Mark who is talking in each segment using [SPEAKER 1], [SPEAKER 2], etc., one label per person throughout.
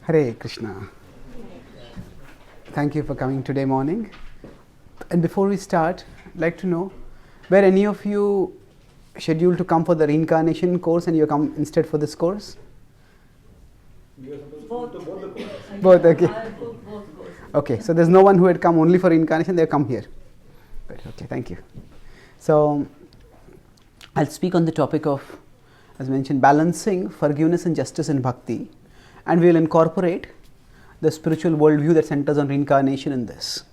[SPEAKER 1] Hare Krishna. Thank you for coming today morning. And before we start, I'd like to know, were any of you scheduled to come for the reincarnation course and you come instead for this course?
[SPEAKER 2] We were supposed to come to both the courses.
[SPEAKER 1] Both, okay.
[SPEAKER 3] I booked both courses.
[SPEAKER 1] Okay, so there's no one who had come only for reincarnation, they've come here. Good, okay, thank you. So, I'll speak on the topic of, as mentioned, balancing forgiveness and justice in bhakti, and we will incorporate the spiritual worldview that centers on reincarnation in this.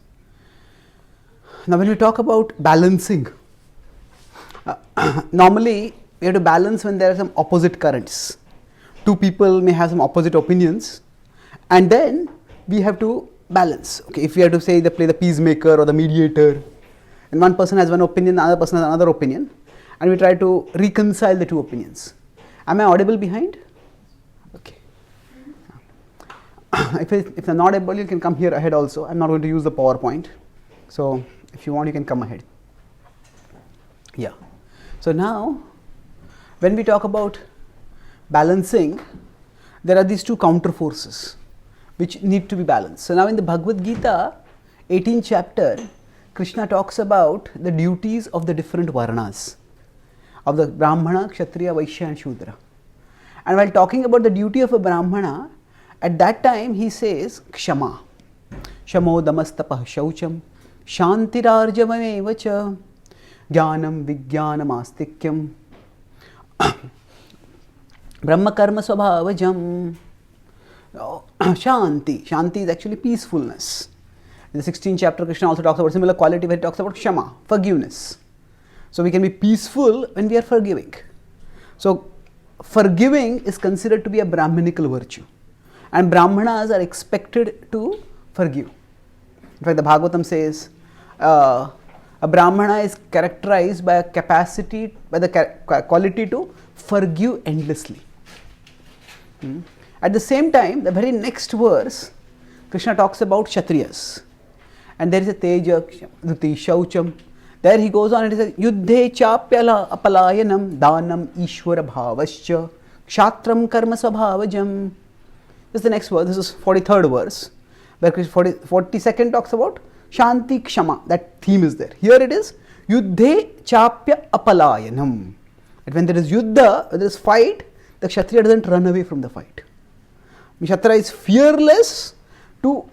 [SPEAKER 1] Now, when we talk about balancing, normally we have to balance when there are some opposite currents. Two people may have some opposite opinions, and then we have to balance. Okay, if we have to say play the peacemaker or the mediator, and one person has one opinion, the other person has another opinion, and we try to reconcile the two opinions. Am I audible behind? Okay. If I'm not able, you can come here ahead also. I'm not going to use the PowerPoint. So, if you want, you can come ahead. Yeah. So, now, when we talk about balancing, there are these two counter forces which need to be balanced. So, now in the Bhagavad Gita, 18th chapter, Krishna talks about the duties of the different varnas, of the Brahmana, Kshatriya, Vaishya and Shudra. And while talking about the duty of a Brahmana, at that time he says Kshama, Shamo Damastapah Shaucham, Shantirarjamameva cha, Jnanam Vijnanam Astikyam, Brahma Karma Swabhavajam. Shanti. Shanti is actually peacefulness. In the 16th chapter, Krishna also talks about similar quality where he talks about Kshama, forgiveness. So we can be peaceful when we are forgiving. So forgiving is considered to be a Brahminical virtue. And Brahmanas are expected to forgive. In fact, the Bhagavatam says a Brahmana is characterized by a capacity, by the quality to forgive endlessly. At the same time, the very next verse, Krishna talks about Kshatriyas. And there is a Teja, Dhuti, Shaucham. There he goes on and he says, Yuddhe chapyala apalayanam danam ishwara bhavascha kshatram karma svabhavajam. This is the next verse, this is 43rd verse, where 42nd talks about Shanti Kshama, that theme is there. Here it is, Yuddhe chapya apalayanam. That when there is Yuddha, when there is fight, the Kshatriya doesn't run away from the fight. Kshatriya is fearless to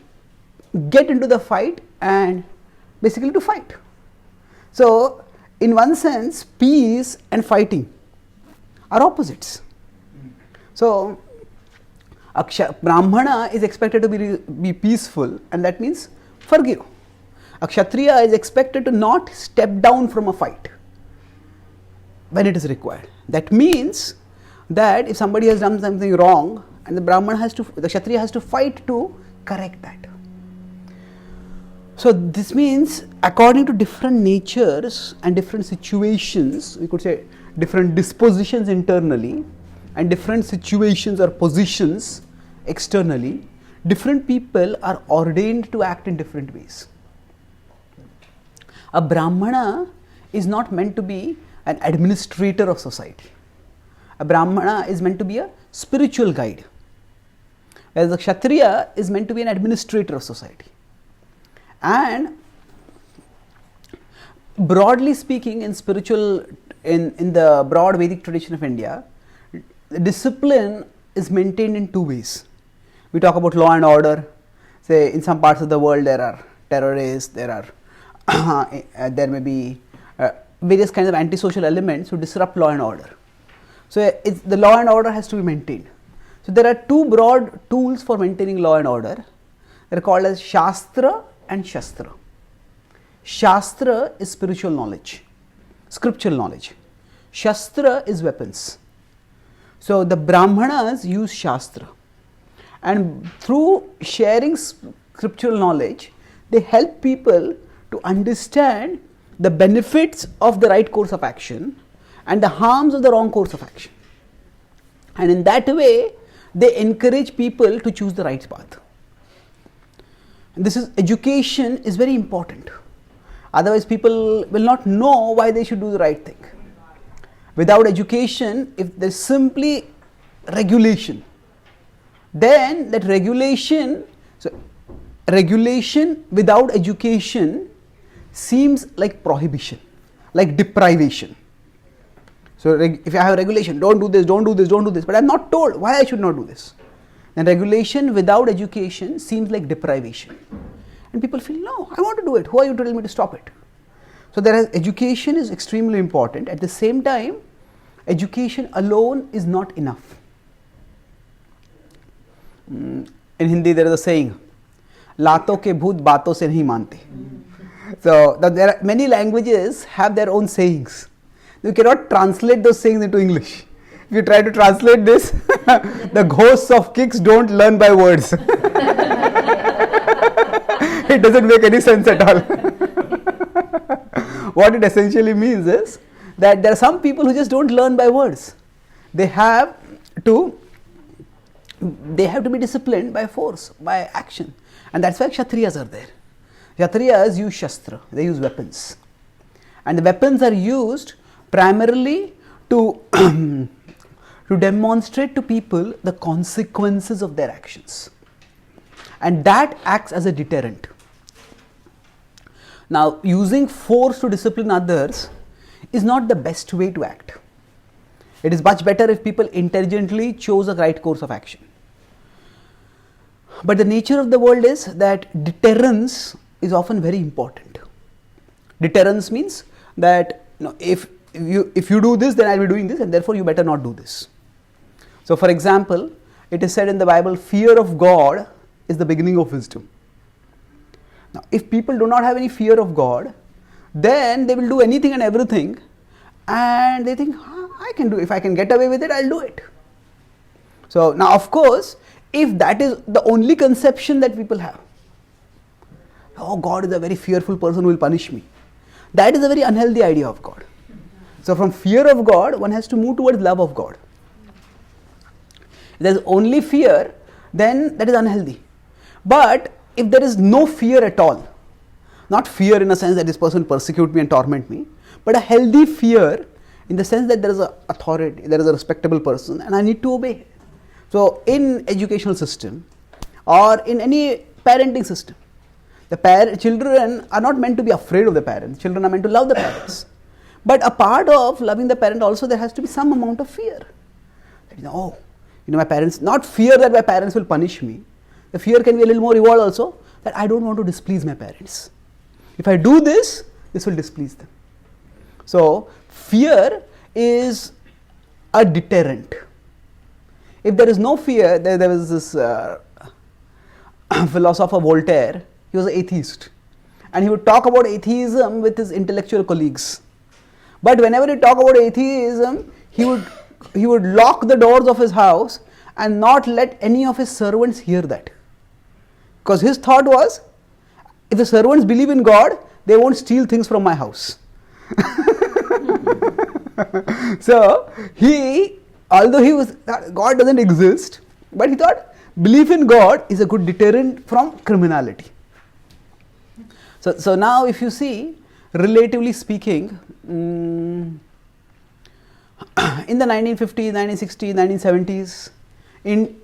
[SPEAKER 1] get into the fight and basically to fight. So, in one sense, peace and fighting are opposites. So, a Brahmana is expected to be peaceful, and that means forgive. A Kshatriya is expected to not step down from a fight when it is required. That means that if somebody has done something wrong, and the Kshatriya has to fight to correct that. So this means according to different natures and different situations, we could say different dispositions internally and different situations or positions externally, different people are ordained to act in different ways. A Brahmana is not meant to be an administrator of society. A Brahmana is meant to be a spiritual guide, whereas the Kshatriya is meant to be an administrator of society. And broadly speaking, in the broad Vedic tradition of India, the discipline is maintained in two ways. We talk about law and order. Say in some parts of the world there are terrorists, there may be various kinds of antisocial elements who disrupt law and order. So the law and order has to be maintained. So there are two broad tools for maintaining law and order. They are called as Shastra and Shastra. Shastra is spiritual knowledge, scriptural knowledge. Shastra is weapons. So the Brahmanas use Shastra, and through sharing scriptural knowledge, they help people to understand the benefits of the right course of action and the harms of the wrong course of action. And in that way, they encourage people to choose the right path. And education is very important. Otherwise, people will not know why they should do the right thing. Without education, if there is simply regulation, then that regulation without education seems like prohibition, like deprivation. So if I have regulation, don't do this, don't do this, don't do this, but I'm not told why I should not do this, then regulation without education seems like deprivation. And people feel, no, I want to do it. Who are you to tell me to stop it? So education is extremely important. At the same time, education alone is not enough. In Hindi there is a saying, लातों के भूत बातों से नहीं मानते. So there are many languages have their own sayings. You cannot translate those sayings into English. If you try to translate this, the ghosts of kicks don't learn by words. It doesn't make any sense at all. What it essentially means is that there are some people who just don't learn by words. They have to be disciplined by force, by action. And that's why Kshatriyas are there. Kshatriyas use Shastra, they use weapons. And the weapons are used primarily to demonstrate to people the consequences of their actions. And that acts as a deterrent. Now, using force to discipline others is not the best way to act. It is much better if people intelligently chose a right course of action. But the nature of the world is that deterrence is often very important. Deterrence means that if you do this, then I will be doing this, and therefore you better not do this. So, for example, it is said in the Bible, fear of God is the beginning of wisdom. Now, if people do not have any fear of God, then they will do anything and everything, and they think, I can do it. If I can get away with it, I'll do it. So, now of course, if that is the only conception that people have, oh, God is a very fearful person who will punish me, that is a very unhealthy idea of God. So, from fear of God, one has to move towards love of God. If there is only fear, then that is unhealthy. But if there is no fear at all, not fear in a sense that this person will persecute me and torment me, but a healthy fear in the sense that there is an authority, there is a respectable person and I need to obey. So, in educational system or in any parenting system, children are not meant to be afraid of the parents, children are meant to love the parents. But a part of loving the parent also, there has to be some amount of fear. My parents, not fear that my parents will punish me. The fear can be a little more evolved also, that I don't want to displease my parents. If I do this, this will displease them. So, fear is a deterrent. If there is no fear, there was this philosopher Voltaire, he was an atheist. And he would talk about atheism with his intellectual colleagues. But whenever he talked about atheism, he would lock the doors of his house and not let any of his servants hear that. Because his thought was, if the servants believe in God, they won't steal things from my house. So, although God doesn't exist, but he thought belief in God is a good deterrent from criminality. So now if you see, relatively speaking, in the 1950s, 1960s, 1970s,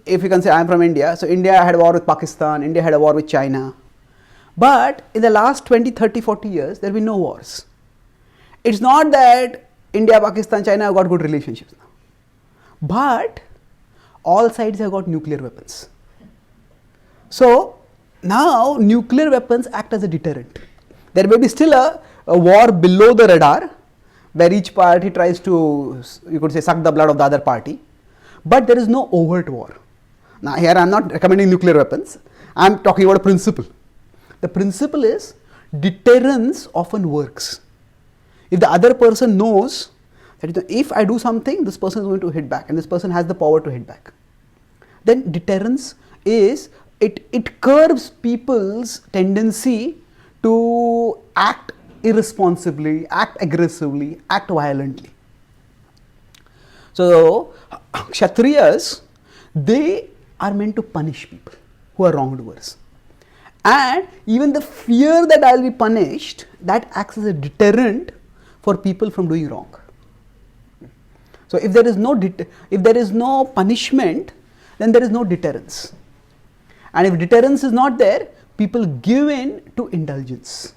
[SPEAKER 1] if you can say I am from India, so India had a war with Pakistan, India had a war with China. But in the last 20, 30, 40 years, there have been no wars. It's not that India, Pakistan, China have got good relationships now. But all sides have got nuclear weapons. So now nuclear weapons act as a deterrent. There may be still a war below the radar, where each party tries to, you could say, suck the blood of the other party. But there is no overt war. Now here I am not recommending nuclear weapons, I am talking about a principle. The principle is deterrence often works. If the other person knows that if I do something, this person is going to hit back and this person has the power to hit back, then deterrence is, it curbs people's tendency to act irresponsibly, act aggressively, act violently. So, Kshatriyas, they are meant to punish people who are wrongdoers. And even the fear that I will be punished, that acts as a deterrent for people from doing wrong. So, if there is no punishment, then there is no deterrence. And if deterrence is not there, people give in to indulgence.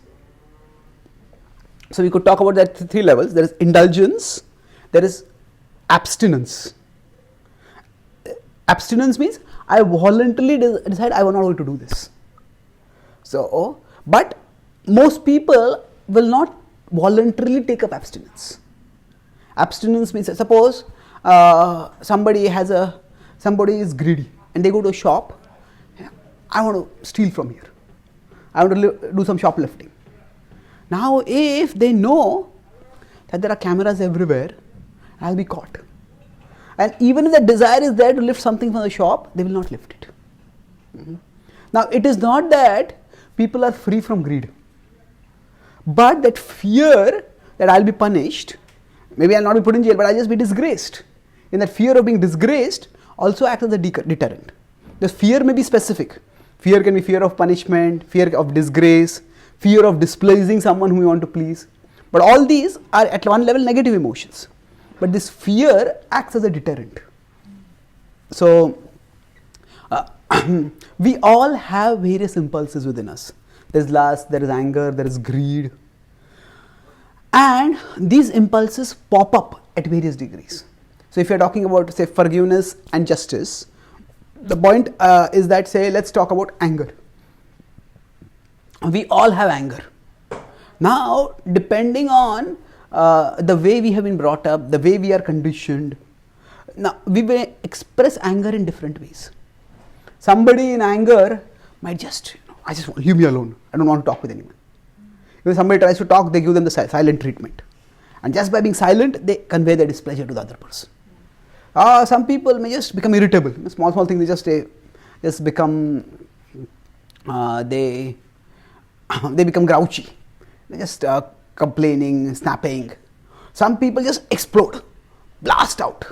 [SPEAKER 1] So we could talk about that three levels. There is indulgence, there is abstinence. Abstinence means I voluntarily decide I am not going to do this. So, but most people will not voluntarily take up abstinence. Abstinence means, suppose somebody is greedy and they go to a shop. I want to steal from here. I want to do some shoplifting. Now, if they know that there are cameras everywhere, I'll be caught. And even if the desire is there to lift something from the shop, they will not lift it. Now, it is not that people are free from greed, but that fear that I'll be punished, maybe I'll not be put in jail, but I'll just be disgraced. In that fear of being disgraced also acts as a deterrent. The fear may be specific. Fear can be fear of punishment, fear of disgrace, fear of displeasing someone whom you want to please. But all these are at one level negative emotions. But this fear acts as a deterrent. So, we all have various impulses within us. There is lust, there is anger, there is greed. And these impulses pop up at various degrees. So, if you are talking about, say, forgiveness and justice, the point is that, say, let's talk about anger. We all have anger. Now, depending on the way we have been brought up, the way we are conditioned, now we may express anger in different ways. Somebody in anger might just, I just want, leave me alone. I don't want to talk with anyone. If somebody tries to talk, they give them the silent treatment. And just by being silent, they convey their displeasure to the other person. Some people may just become irritable. Small things, they just become, they become grouchy. They just complaining, snapping. Some people just explode, blast out.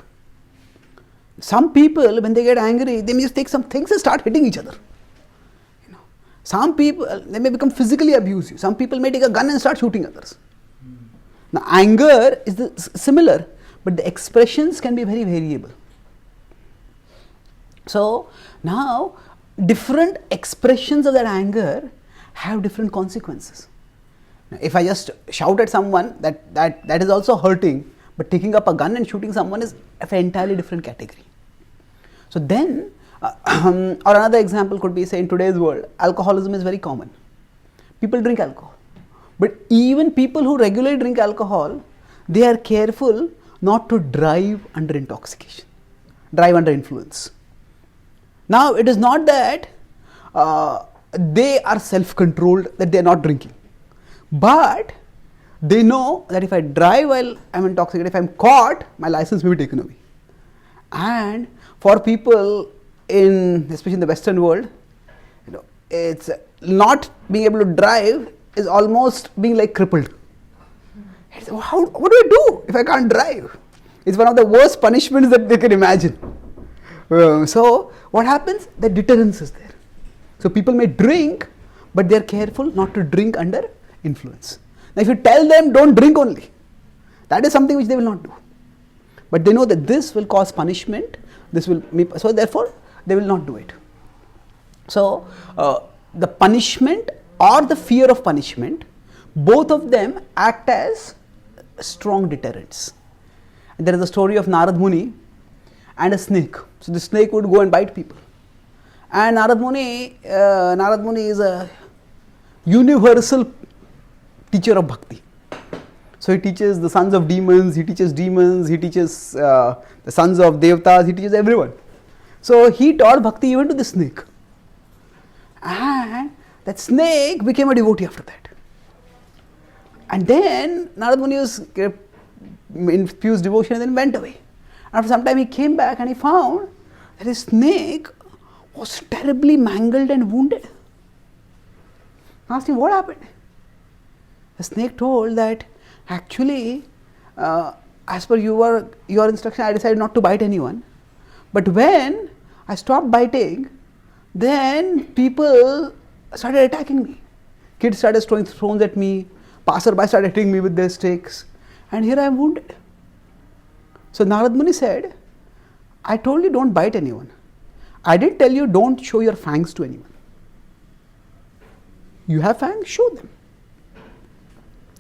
[SPEAKER 1] Some people, when they get angry, they may just take some things and start hitting each other. Some people, they may become physically abusive. Some people may take a gun and start shooting others. Now, anger is similar, but the expressions can be very variable. So, now, different expressions of that anger have different consequences. Now, if I just shout at someone, that is also hurting, but taking up a gun and shooting someone is of an entirely different category. So then, or another example could be, say, in today's world, alcoholism is very common. People drink alcohol. But even people who regularly drink alcohol, they are careful not to drive under intoxication, drive under influence. Now, it is not that they are self-controlled, that they are not drinking. But they know that if I drive while I am intoxicated, if I am caught, my license may be taken away. And for people especially in the Western world, it's not being able to drive is almost being like crippled. What do I do if I can't drive? It's one of the worst punishments that they can imagine. So what happens? The deterrence is there. So people may drink, but they are careful not to drink under influence. Now if you tell them don't drink only, that is something which they will not do. But they know that this will cause punishment, so therefore they will not do it. So the punishment or the fear of punishment, both of them act as strong deterrents. And there is a story of Narad Muni and a snake. So the snake would go and bite people. And Narad Muni is a universal teacher of bhakti. So he teaches the sons of demons, he teaches the sons of devatas, he teaches everyone. So he taught bhakti even to the snake. And that snake became a devotee after that. And then Narad Muni was infused devotion and then went away. After some time he came back and he found that his snake was terribly mangled and wounded. I asked him, what happened? The snake told that actually, as per your instruction, I decided not to bite anyone. But when I stopped biting, then people started attacking me. Kids started throwing stones at me. Passerby started hitting me with their sticks. And here I am wounded. So Narad Muni said, I told you don't bite anyone. I didn't tell you don't show your fangs to anyone. You have fangs, show them.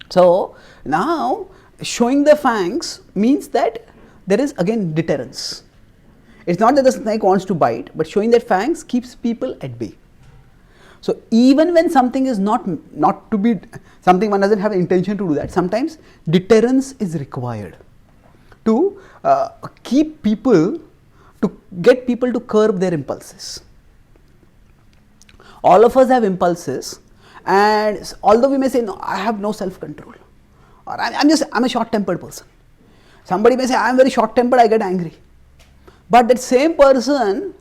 [SPEAKER 1] So now showing the fangs means that there is again deterrence. It's not that the snake wants to bite, but showing that fangs keeps people at bay. So even when something is not to be, something one doesn't have an intention to do that, sometimes deterrence is required to keep people, to get people to curb their impulses. All of us have impulses, and although we may say, no, I have no self-control, or I'm a short-tempered person. Somebody may say, I am very short-tempered, I get angry. But that same person,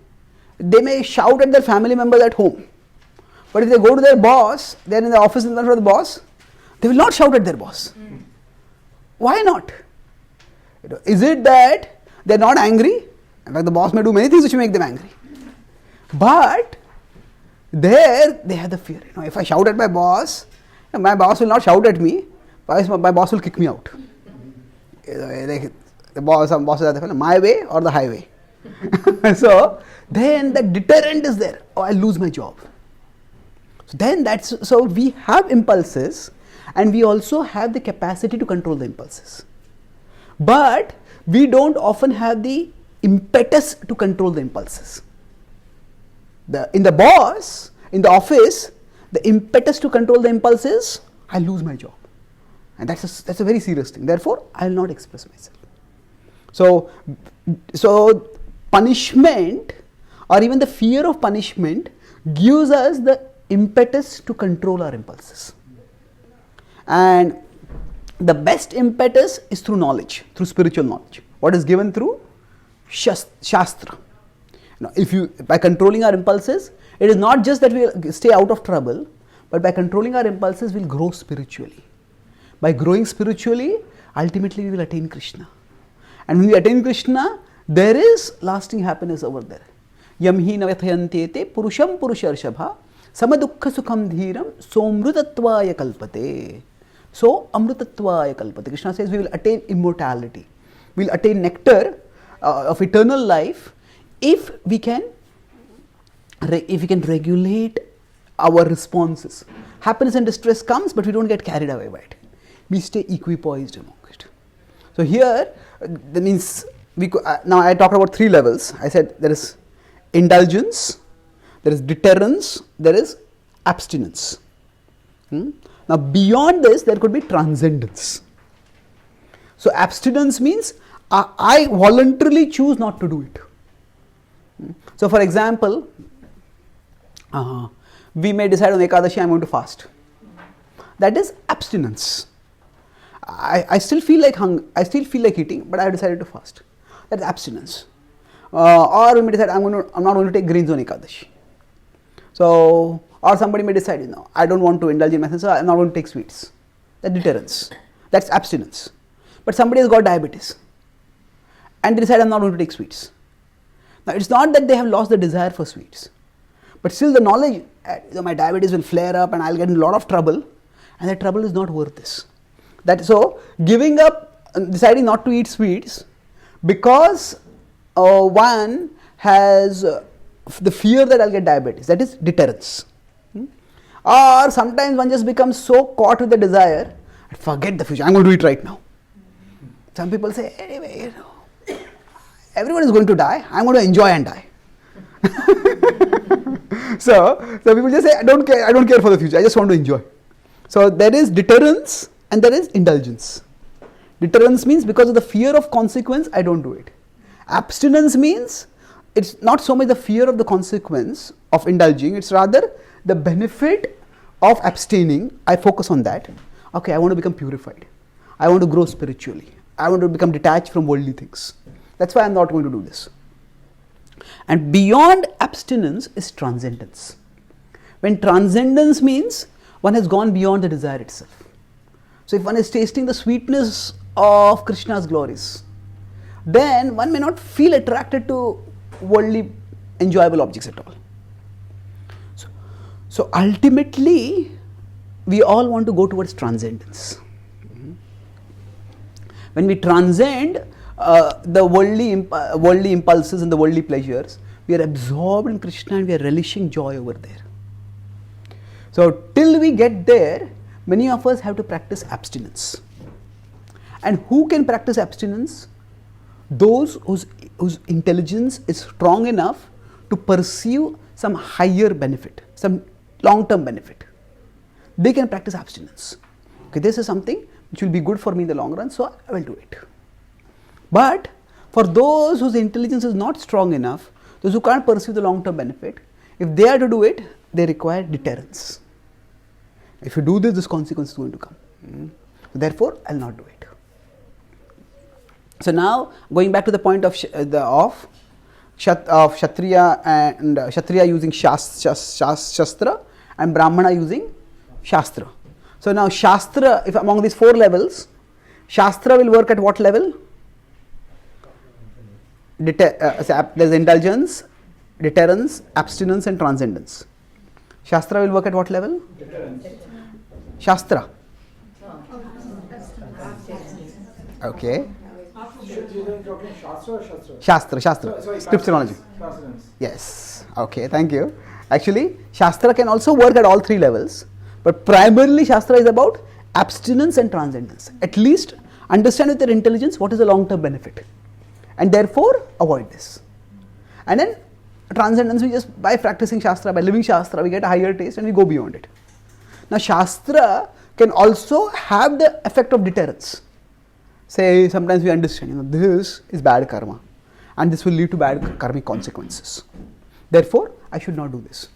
[SPEAKER 1] they may shout at their family members at home. But if they go to their boss, they are in the office in front of the boss, they will not shout at their boss. Why not? Is it that they are not angry? In fact, the boss may do many things which make them angry. But there they have the fear. If I shout at my boss will not shout at me. My boss will kick me out. Some bosses are my way or the highway. So then the deterrent is there. Oh, I'll lose my job. So we have impulses, and we also have the capacity to control the impulses. But we don't often have the impetus to control the impulses. In the office, the impetus to control the impulses, I lose my job. And that's a very serious thing. Therefore, I will not express myself. So punishment, or even the fear of punishment, gives us the impetus to control our impulses. And the best impetus is through knowledge, through spiritual knowledge. What is given through Shastra. By controlling our impulses, it is not just that we will stay out of trouble, but by controlling our impulses, we will grow spiritually. By growing spiritually, ultimately we will attain Krishna. And when we attain Krishna, there is lasting happiness over there. Yam hi navathayantete purusham purusharshabha samadukha sukham dhiram somrutatvaya kalpate. So amrutatvaya kalpate. Krishna says we will attain immortality. We will attain nectar of eternal life if we can regulate our responses. Happiness and distress comes, but we don't get carried away by it. We stay equipoised among it. So here, that means now I talked about 3 levels. I said there is indulgence, there is deterrence, there is abstinence. Now beyond this, there could be transcendence. So abstinence means I voluntarily choose not to do it. So for example, we may decide on Ekadashi I am going to fast. That is abstinence. I still feel like I still feel like eating, but I have decided to fast. That's abstinence. Or we may decide I'm not going to take greens on Ekadashi. So, or somebody may decide, I don't want to indulge in myself, so I'm not going to take sweets. That's deterrence. That's abstinence. But somebody has got diabetes, and they decide I'm not going to take sweets. Now, it's not that they have lost the desire for sweets, but still the knowledge, my diabetes will flare up and I'll get in a lot of trouble, and that trouble is not worth this. So, giving up, deciding not to eat sweets because one has the fear that I'll get diabetes, that is deterrence. Or sometimes one just becomes so caught with the desire, forget the future, I'm going to do it right now. Some people say, anyway, everyone is going to die, I'm going to enjoy and die. So people just say, I don't care for the future, I just want to enjoy. So there is deterrence and there is indulgence. Deterrence means because of the fear of consequence, I don't do it. Abstinence means it's not so much the fear of the consequence of indulging, it's rather the benefit of abstaining. I focus on that. Okay, I want to become purified. I want to grow spiritually. I want to become detached from worldly things. That's why I'm not going to do this. And beyond abstinence is transcendence. When transcendence means one has gone beyond the desire itself. So if one is tasting the sweetness of Krishna's glories, then one may not feel attracted to worldly enjoyable objects at all. So ultimately, we all want to go towards transcendence. When we transcend the worldly impulses and the worldly pleasures, We are absorbed in Krishna and we are relishing joy over there. So till we get there, many of us have to practice abstinence. And who can practice abstinence? Those whose intelligence is strong enough to perceive some higher benefit, some long-term benefit. They can practice abstinence. Okay, this is something which will be good for me in the long run, so I will do it. But for those whose intelligence is not strong enough, those who can't perceive the long-term benefit, if they are to do it, they require deterrence. If you do this, this consequence is going to come. Therefore, I will not do it. So now, going back to the point of Kshatriya and Kshatriya using Shastra and Brahmana using Shastra. So now Shastra, if among these 4 levels, Shastra will work at what level? There's indulgence, deterrence, abstinence and transcendence. Shastra will work at what level?
[SPEAKER 2] Deterrence.
[SPEAKER 1] Shastra. Okay.
[SPEAKER 2] You're talking Shastra or Shastra?
[SPEAKER 1] Shastra.
[SPEAKER 2] Sorry,
[SPEAKER 1] Scripturology.
[SPEAKER 2] transcendence.
[SPEAKER 1] Yes. Okay, thank you. Actually, Shastra can also work at all 3 levels, but primarily Shastra is about abstinence and transcendence. At least understand with your intelligence what is the long-term benefit, and therefore avoid this. And then transcendence, we just by practicing Shastra, by living Shastra, we get a higher taste and we go beyond it. Now, Shastra can also have the effect of deterrence. Say, sometimes we understand, this is bad karma and this will lead to bad karmic consequences. Therefore, I should not do this.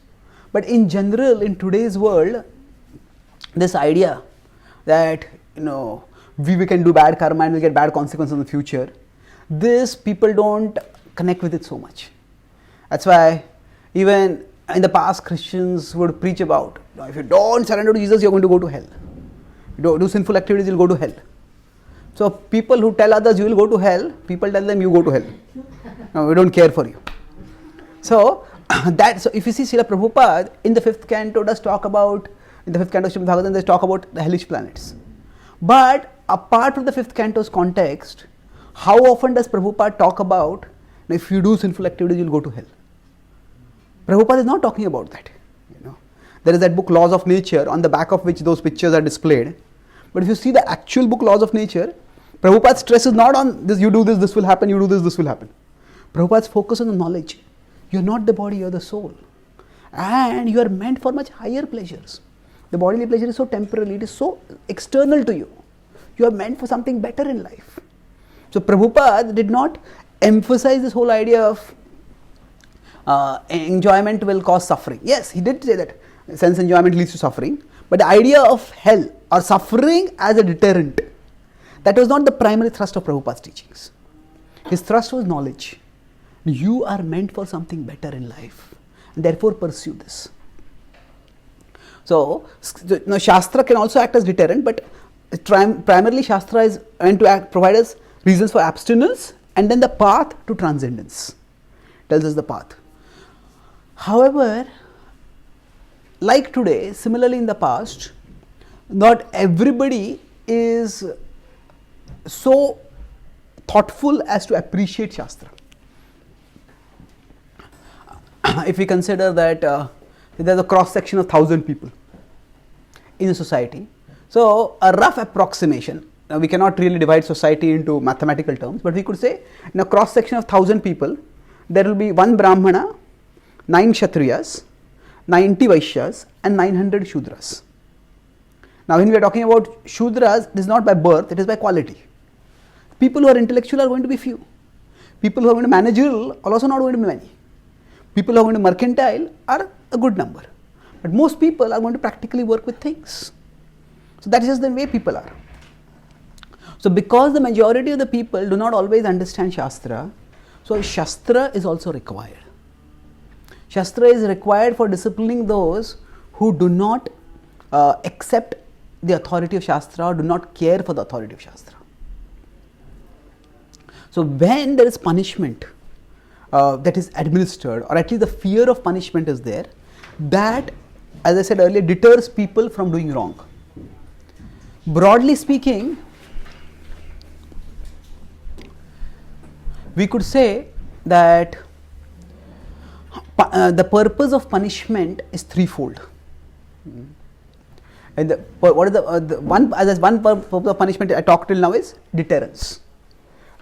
[SPEAKER 1] But in general, in today's world, this idea that, we can do bad karma and we'll get bad consequences in the future, this people don't connect with it so much. That's why even in the past, Christians would preach about, if you don't surrender to Jesus, you're going to go to hell. If you do sinful activities, you'll go to hell. So people who tell others you will go to hell, people tell them you go to hell. No, we don't care for you. So if you see Srila Prabhupada in the 5th canto does talk about, in the 5th canto of Srimad Bhagavatam, they talk about the hellish planets. But apart from the 5th canto's context, how often does Prabhupada talk about, if you do sinful activities, you will go to hell? Prabhupada is not talking about that. There is that book Laws of Nature, on the back of which those pictures are displayed. But if you see the actual book Laws of Nature, Prabhupada's stress is not on this, you do this, this will happen, you do this, this will happen. Prabhupada's focus on the knowledge. You are not the body, you are the soul. And you are meant for much higher pleasures. The bodily pleasure is so temporary, it is so external to you. You are meant for something better in life. So Prabhupada did not emphasize this whole idea of enjoyment will cause suffering. Yes, he did say that sense enjoyment leads to suffering. But the idea of hell or suffering as a deterrent, that was not the primary thrust of Prabhupada's teachings. His thrust was knowledge. You are meant for something better in life, and therefore pursue this. So, Shastra can also act as deterrent, but primarily Shastra is meant to provide us reasons for abstinence and then the path to transcendence. Tells us the path. However, like today, similarly in the past, not everybody is so thoughtful as to appreciate Shastra. If we consider that there is a cross section of 1,000 people in a society, so a rough approximation, we cannot really divide society into mathematical terms, but we could say in a cross section of 1,000 people, there will be 1 Brahmana, 9 Kshatriyas, 90 Vaishyas and 900 Shudras. Now when we are talking about Shudras, it is not by birth, it is by quality. People who are intellectual are going to be few. People who are going to managerial are also not going to be many. People who are going to mercantile are a good number. But most people are going to practically work with things. So that is just the way people are. So because the majority of the people do not always understand Shastra, so Shastra is also required. Shastra is required for disciplining those who do not accept the authority of Shastra or do not care for the authority of Shastra. So when there is punishment that is administered, or at least the fear of punishment is there, that, as I said earlier, deters people from doing wrong. Broadly speaking, we could say that the purpose of punishment is threefold. And what is the one, as one purpose of punishment I talked till now is deterrence.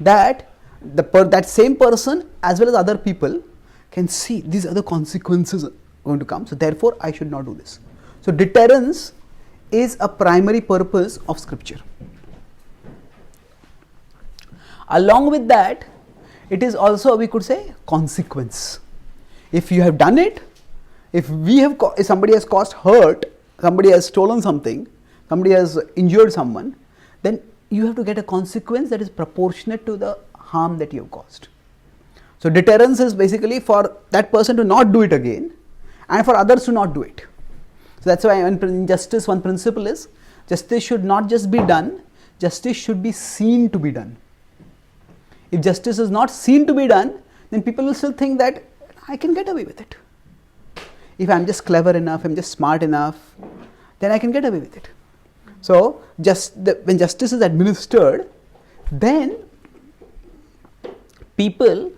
[SPEAKER 1] That that same person as well as other people can see these are the consequences going to come, so therefore I should not do this. So deterrence is a primary purpose of scripture. Along with that, it is also, we could say, consequence. If you have done it, if somebody has caused hurt, somebody has stolen something, somebody has injured someone, then you have to get a consequence that is proportionate to the harm that you have caused. So deterrence is basically for that person to not do it again and for others to not do it. So that's why in justice one principle is justice should not just be done, justice should be seen to be done. If justice is not seen to be done, then people will still think that I can get away with it. If I am just clever enough, I am just smart enough, then I can get away with it. So when justice is administered, then people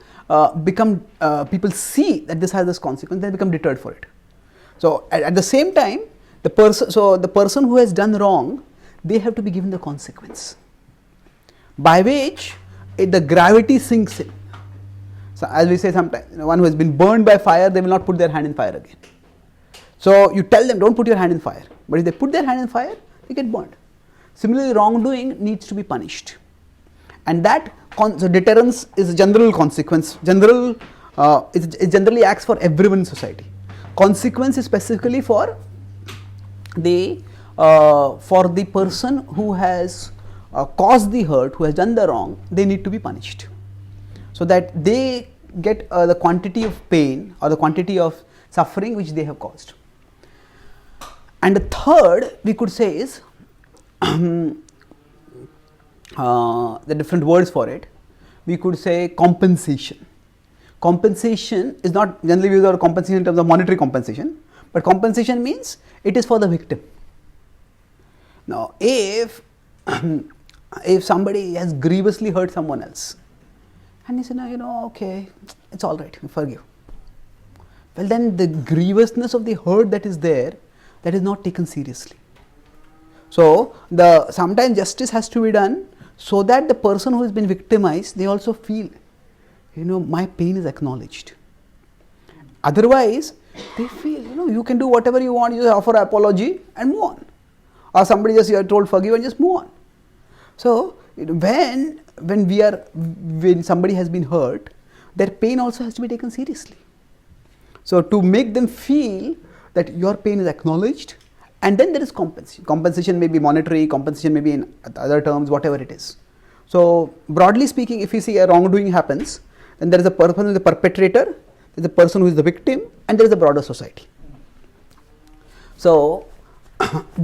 [SPEAKER 1] people see that this has this consequence, they become deterred for it. So at the same time, the person who has done wrong, they have to be given the consequence, by which the gravity sinks in. So as we say sometimes, one who has been burned by fire, they will not put their hand in fire again. So you tell them, don't put your hand in fire, but if they put their hand in fire, they get burned. Similarly, wrongdoing needs to be punished, and that so deterrence is a general consequence. It generally acts for everyone in society. Consequence is specifically for the person who has caused the hurt, who has done the wrong. They need to be punished, so that they get the quantity of pain or the quantity of suffering which they have caused. And the third, we could say, is the different words for it. We could say compensation. Compensation is not generally used as compensation in terms of monetary compensation, but compensation means it is for the victim. Now, if somebody has grievously hurt someone else, and he said, no, okay, it's all right, forgive. Well, then the grievousness of the hurt that is there, that is not taken seriously. So sometimes justice has to be done so that the person who has been victimized, they also feel, my pain is acknowledged. Otherwise, they feel, you can do whatever you want, you just offer apology and move on. Or somebody just, you are told forgive and just move on. So when somebody has been hurt, their pain also has to be taken seriously. So to make them feel that your pain is acknowledged, and then there is compensation. Compensation may be monetary, compensation may be in other terms, whatever it is. So broadly speaking, if you see a wrongdoing happens, then there is a person who is the perpetrator, there is a person who is the victim, and there is a broader society. So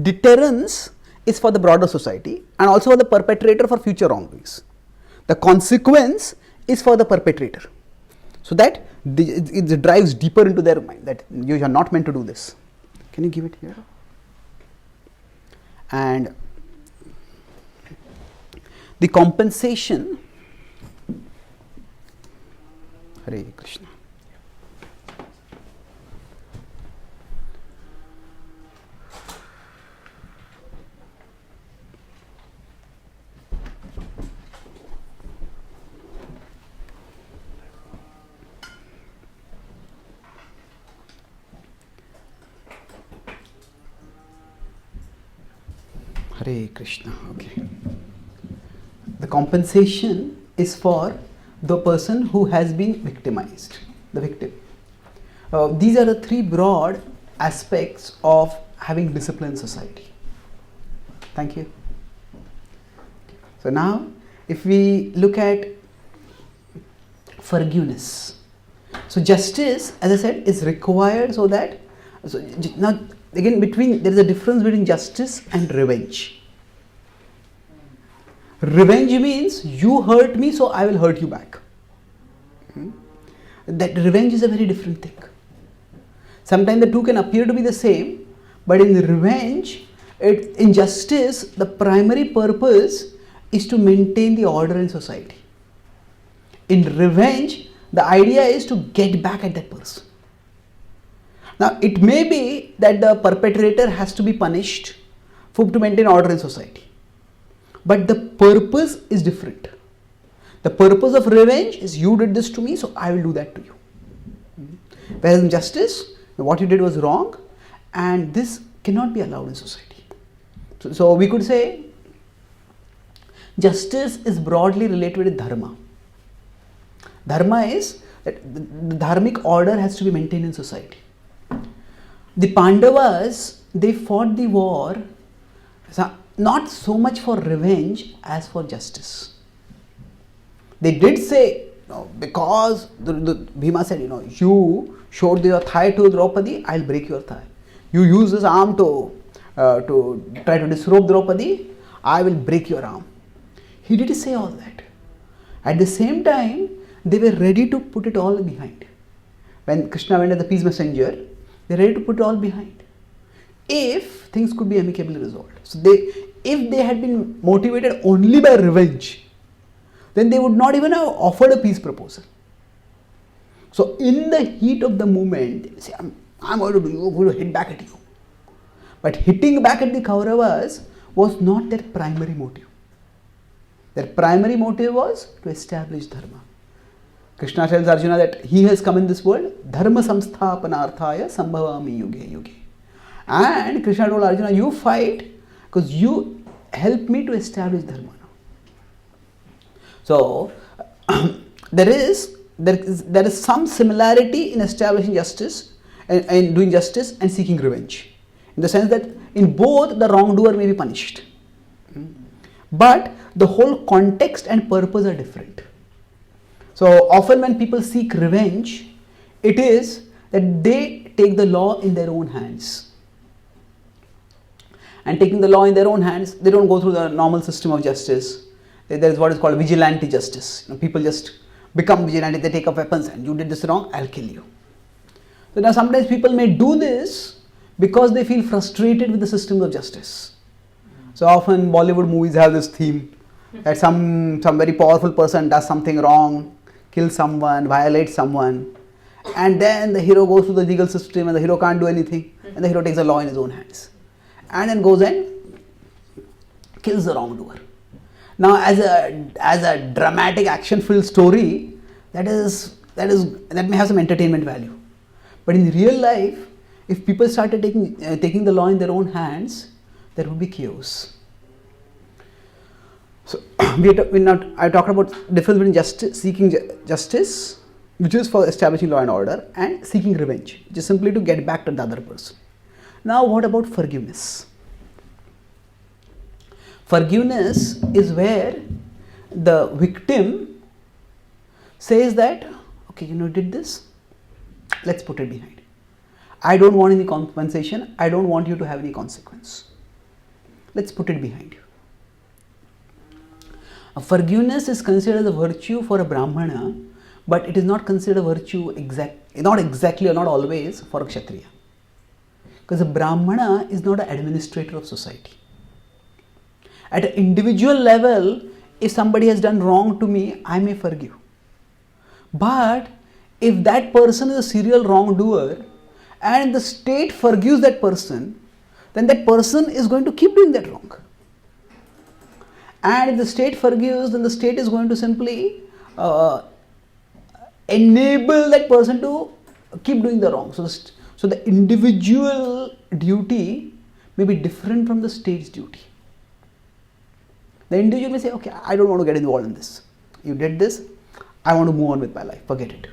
[SPEAKER 1] deterrence is for the broader society and also for the perpetrator for future wrongdoings. The consequence is for the perpetrator, so that it drives deeper into their mind that you are not meant to do this. Can you give it here? And the compensation, Hare Krishna. Hare Krishna. Okay. The compensation is for the person who has been victimized, the victim. These are the three broad aspects of having disciplined society. Thank you. So now, if we look at forgiveness, so justice, as I said, is required so that. So now, again, there is a difference between justice and revenge. Revenge means you hurt me, so I will hurt you back. That revenge is a very different thing. Sometimes the two can appear to be the same, but in revenge, in justice, the primary purpose is to maintain the order in society. In revenge, the idea is to get back at that person. Now, it may be that the perpetrator has to be punished to maintain order in society. But the purpose is different. The purpose of revenge is you did this to me, so I will do that to you. Whereas in justice, what you did was wrong, and this cannot be allowed in society. So we could say justice is broadly related with Dharma. Dharma is that the dharmic order has to be maintained in society. The Pandavas, they fought the war not so much for revenge as for justice. They did say, because the Bhima said, you showed your thigh to Draupadi, I'll break your thigh. You use this arm to try to disrobe Draupadi, I will break your arm. He did say all that. At the same time, they were ready to put it all behind. When Krishna went as the peace messenger, they were ready to put it all behind, if things could be amicably resolved. So if they had been motivated only by revenge, then they would not even have offered a peace proposal. So in the heat of the moment, they say, I'm going to hit back at you. But hitting back at the Kauravas was not their primary motive. Their primary motive was to establish Dharma. Krishna tells Arjuna that he has come in this world, Dharma samsthapanarthaya sambhavami yuge yuge. And Krishna told Arjuna, you fight because you help me to establish Dharma. So there is some similarity in establishing justice and doing justice and seeking revenge, in the sense that in both the wrongdoer may be punished, but the whole context and purpose are different. So often when people seek revenge, it is that they take the law in their own hands. And taking the law in their own hands, they don't go through the normal system of justice. There is what is called vigilante justice. People just become vigilante, they take up weapons, and you did this wrong, I'll kill you. So now sometimes people may do this because they feel frustrated with the system of justice. So often Bollywood movies have this theme that some very powerful person does something wrong, kills someone, violates someone, and then the hero goes through the legal system and the hero can't do anything, and the hero takes the law in his own hands and then goes and kills the wrongdoer. Now, as a dramatic action-filled story, that may have some entertainment value, but in real life, if people started taking the law in their own hands, there would be chaos. So I talked about difference between seeking justice, which is for establishing law and order, and seeking revenge, which is simply to get back to the other person. Now, what about forgiveness? Forgiveness is where the victim says that, okay, did this, let's put it behind. I don't want any compensation, I don't want you to have any consequence. Let's put it behind you. Forgiveness is considered a virtue for a Brahmana, but it is not considered a virtue not exactly or not always for a Kshatriya. Because a Brahmana is not an administrator of society. At an individual level, if somebody has done wrong to me, I may forgive. But if that person is a serial wrongdoer and the state forgives that person, then that person is going to keep doing that wrong. And if the state forgives, then the state is going to simply enable that person to keep doing the wrong. So the individual duty may be different from the state's duty. The individual may say, okay, I don't want to get involved in this. You did this, I want to move on with my life, forget it.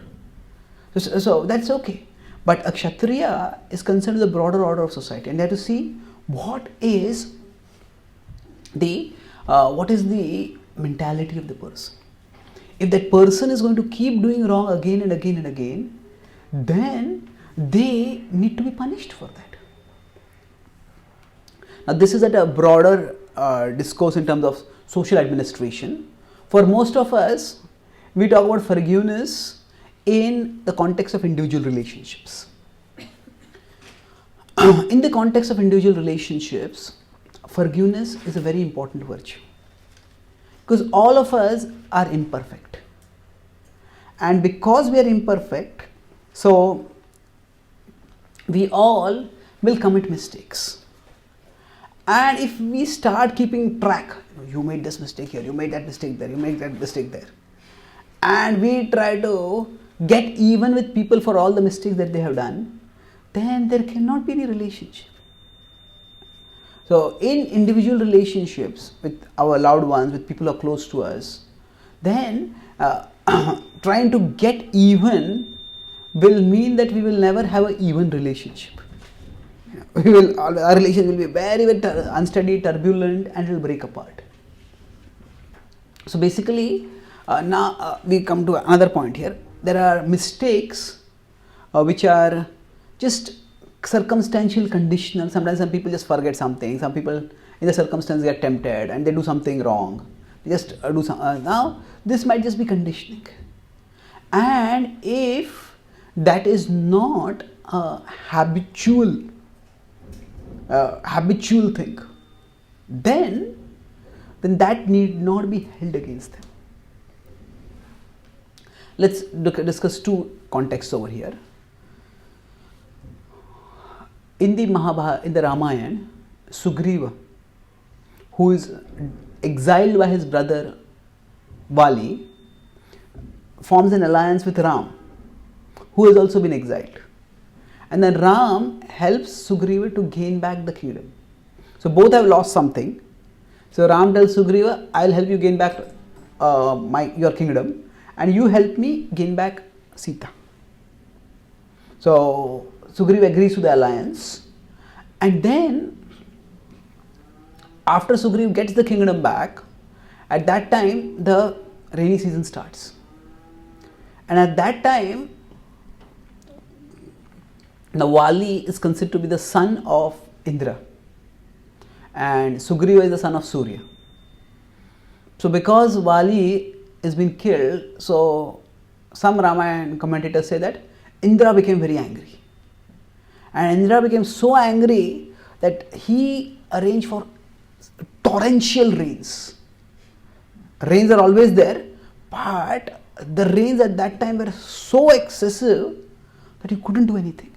[SPEAKER 1] So that's okay. But a Kshatriya is concerned with the broader order of society, and they have to see what is the mentality of the person. If that person is going to keep doing wrong again and again and again, then they need to be punished for that. Now, this is at a broader discourse in terms of social administration. For most of us, we talk about forgiveness in the context of individual relationships. In the context of individual relationships, forgiveness is a very important virtue, because all of us are imperfect, and because we are imperfect, so we all will commit mistakes. And if we start keeping track, you made this mistake here, you made that mistake there, you made that mistake there, and we try to get even with people for all the mistakes that they have done, then there cannot be any relationship. So in individual relationships with our loved ones, with people who are close to us, then trying to get even will mean that we will never have an even relationship. Our relationship will be very, very unsteady, turbulent, and it will break apart. So basically, now we come to another point here. There are mistakes which are just circumstantial, conditional. Sometimes some people just forget something. Some people in the circumstance get tempted and they do something wrong. They just do some. Now this might just be conditioning. And if that is not a habitual thing, then that need not be held against them. Let's discuss two contexts over here. In the Mahabharata, in the Ramayana, Sugriva, who is exiled by his brother Vali, forms an alliance with Ram, who has also been exiled. And then Ram helps Sugriva to gain back the kingdom. So both have lost something. So Ram tells Sugriva, I'll help you gain back your kingdom, and you help me gain back Sita. So Sugriva agrees to the alliance, and then after Sugriva gets the kingdom back, at that time the rainy season starts. And at that time, the Vali is considered to be the son of Indra, and Sugriva is the son of Surya. So because Vali has been killed, so some Ramayana commentators say that Indra became very angry. And Indra became so angry that he arranged for torrential rains. Rains are always there, but the rains at that time were so excessive that he couldn't do anything.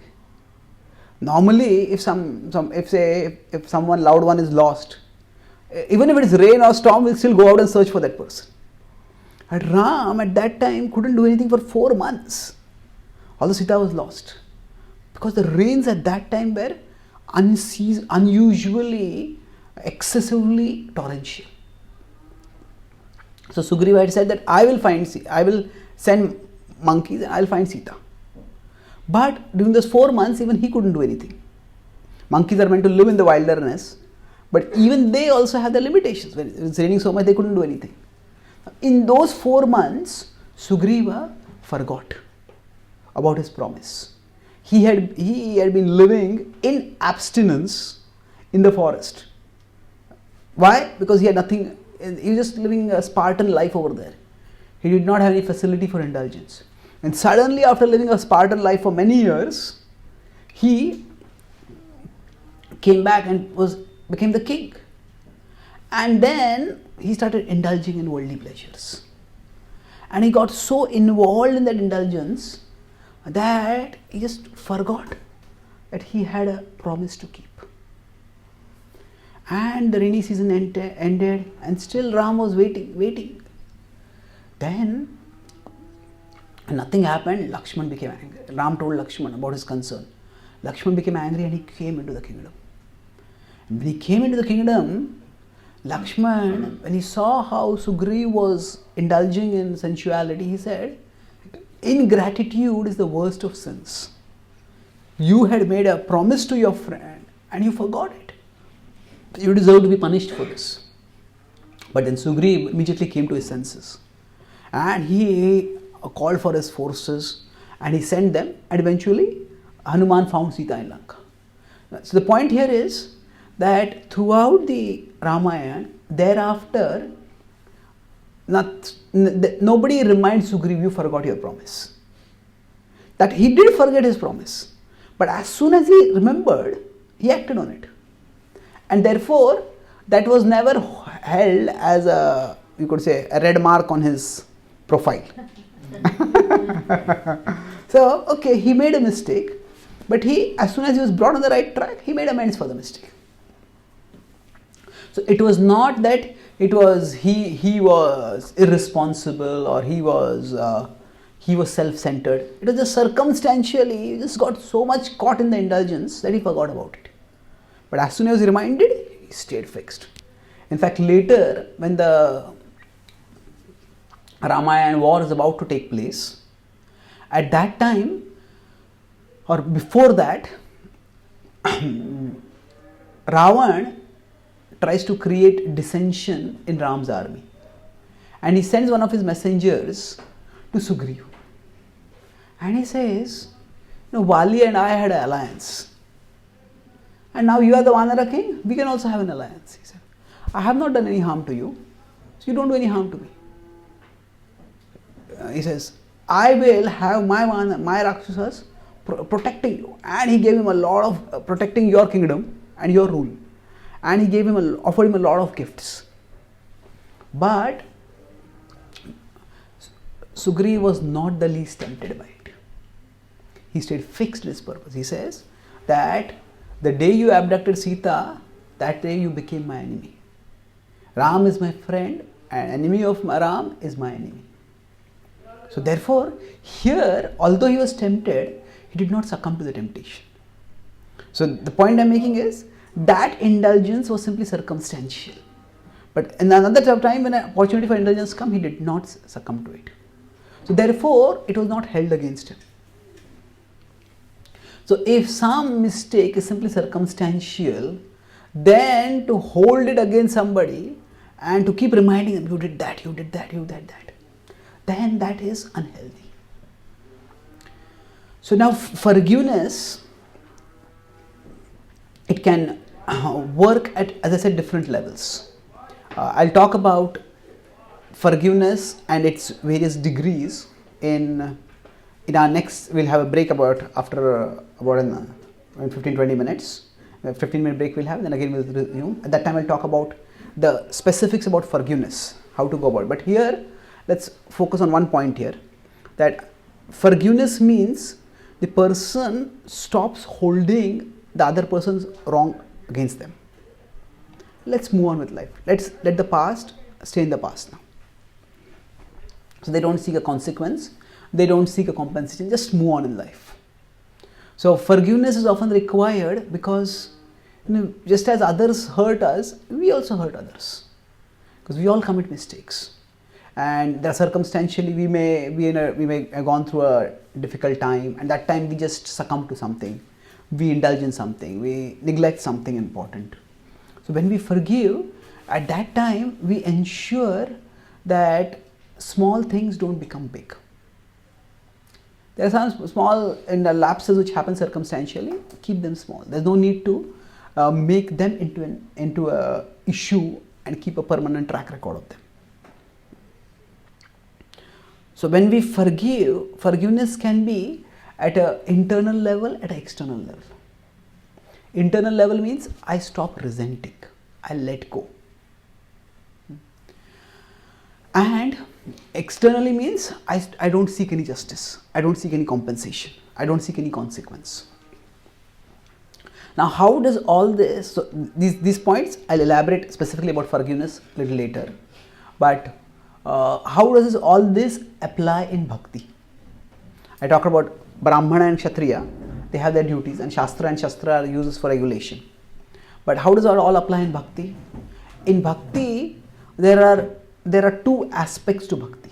[SPEAKER 1] Normally, if someone loved one is lost, even if it is rain or storm, we'll still go out and search for that person. But Ram at that time couldn't do anything for 4 months, although Sita was lost, because the rains at that time were unusually, excessively torrential. So Sugriva had said that I will send monkeys and I will find Sita. But during those 4 months, even he couldn't do anything. Monkeys are meant to live in the wilderness, but even they also have their limitations. When it's raining so much, they couldn't do anything. In those 4 months, Sugriva forgot about his promise. He had been living in abstinence in the forest. Why? Because he had nothing. He was just living a Spartan life over there. He did not have any facility for indulgence. And suddenly, after living a Spartan life for many years, he came back and became the king. And then he started indulging in worldly pleasures. And he got so involved in that indulgence that he just forgot that he had a promise to keep. And the rainy season ended, and still Ram was waiting. Then nothing happened. Lakshman became angry. Ram told Lakshman about his concern. Lakshman became angry and he came into the kingdom. And when he came into the kingdom, Lakshman, when he saw how Sugriva was indulging in sensuality, he said, ingratitude is the worst of sins. You had made a promise to your friend and you forgot it. You deserve to be punished for this. But then Sugriva immediately came to his senses. And he called for his forces and he sent them, and eventually Hanuman found Sita in Lanka. So the point here is that throughout the Ramayana, thereafter, nobody reminds Sugriva, you forgot your promise. That he did forget his promise, but as soon as he remembered, he acted on it. And therefore, that was never held as a red mark on his profile. So, okay, he made a mistake, But he, as soon as he was brought on the right track, he made amends for the mistake. So it was not that it was he was irresponsible or he was self-centered. It was just circumstantially, he just got so much caught in the indulgence that he forgot about it. But as soon as he was reminded, he stayed fixed. In fact, later when the Ramayana war is about to take place, at that time or before that, Ravan tries to create dissension in Ram's army, and he sends one of his messengers to Sugriva, and he says, Vali and I had an alliance, and now you are the Vanara king, we can also have an alliance. He said, I have not done any harm to you, so you don't do any harm to me. He says, I will have my Rakshasas protecting you, and he gave him a lot of protecting your kingdom and your rule, and he offered him a lot of gifts. But Sugriva was not the least tempted by it. He stayed fixed in his purpose. He says that the day you abducted Sita, that day you became my enemy. Ram is my friend, and enemy of Ram is my enemy. So therefore, here, although he was tempted, he did not succumb to the temptation. So the point I am making is that indulgence was simply circumstantial. But in another time when an opportunity for indulgence came, he did not succumb to it. So therefore, it was not held against him. So if some mistake is simply circumstantial, then to hold it against somebody and to keep reminding them, you did that, you did that, you did that, then that is unhealthy. So now forgiveness, it can work at, as I said, different levels. I'll talk about forgiveness and its various degrees in our next. We'll have a break after 15-20 minutes. A 15-minute break we'll have, then again we'll resume. At that time I'll talk about the specifics about forgiveness, how to go about it. But here, let's focus on one point here, that forgiveness means the person stops holding the other person's wrong against them. Let's move on with life. Let's let the past stay in the past now. So they don't seek a consequence, they don't seek a compensation, just move on in life. So forgiveness is often required because just as others hurt us, we also hurt others, because we all commit mistakes. And there are circumstantially we may have gone through a difficult time, and that time we just succumb to something, we indulge in something, we neglect something important. So when we forgive, at that time we ensure that small things don't become big. There are some small lapses which happen circumstantially, keep them small. There's no need to make them into a issue and keep a permanent track record of them. So when we forgive, forgiveness can be at an internal level, at an external level. Internal level means I stop resenting, I let go. And externally means I don't seek any justice, I don't seek any compensation, I don't seek any consequence. Now how does all this, so these points I'll elaborate specifically about forgiveness a little later, but how does all this apply in bhakti? I talked about Brahmana and Kshatriya, they have their duties, and Shastra are used for regulation. But how does it all apply in bhakti? In bhakti, there are two aspects to bhakti.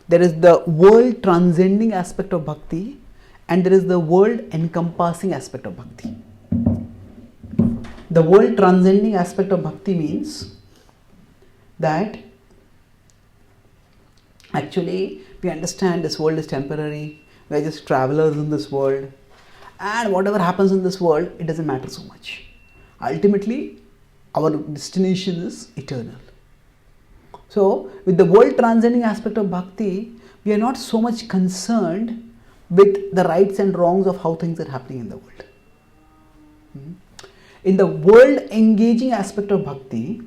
[SPEAKER 1] There is the world transcending aspect of bhakti, and there is the world encompassing aspect of bhakti. The world transcending aspect of bhakti means that actually we understand this world is temporary, we are just travelers in this world, and whatever happens in this world, it doesn't matter so much. Ultimately, our destination is eternal. So, with the world transcending aspect of bhakti, we are not so much concerned with the rights and wrongs of how things are happening in the world. In the world engaging aspect of bhakti,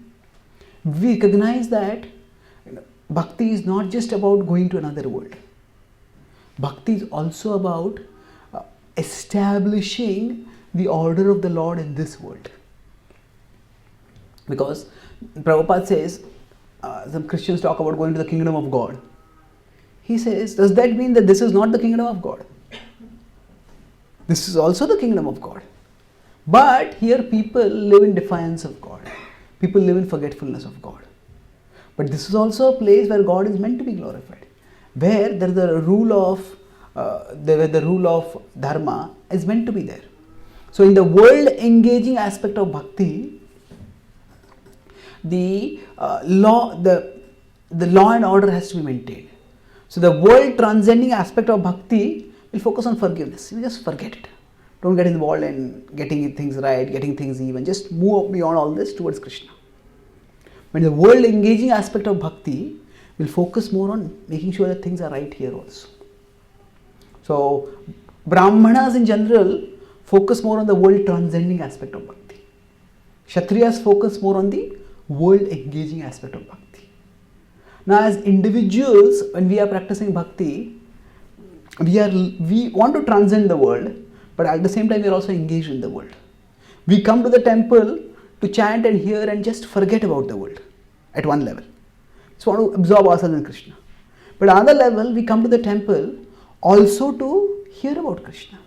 [SPEAKER 1] we recognize that bhakti is not just about going to another world. Bhakti is also about establishing the order of the Lord in this world. Because Prabhupada says, some Christians talk about going to the kingdom of God. He says, does that mean that this is not the kingdom of God? This is also the kingdom of God. But here people live in defiance of God. People live in forgetfulness of God. But this is also a place where God is meant to be glorified. Where there is a rule of, the rule of Dharma is meant to be there. So in the world engaging aspect of bhakti, the law and order has to be maintained. So the world transcending aspect of bhakti will focus on forgiveness. You just forget it. Don't get involved in getting things right, getting things even. Just move beyond all this towards Krishna. When the world engaging aspect of bhakti will focus more on making sure that things are right here also. So Brahmanas in general focus more on the world transcending aspect of bhakti. Kshatriyas focus more on the world engaging aspect of bhakti. Now as individuals, when we are practicing bhakti, we want to transcend the world, but at the same time we are also engaged in the world. We come to the temple to chant and hear and just forget about the world at one level. Just want to absorb ourselves in Krishna. But at another level, we come to the temple also to hear about Krishna.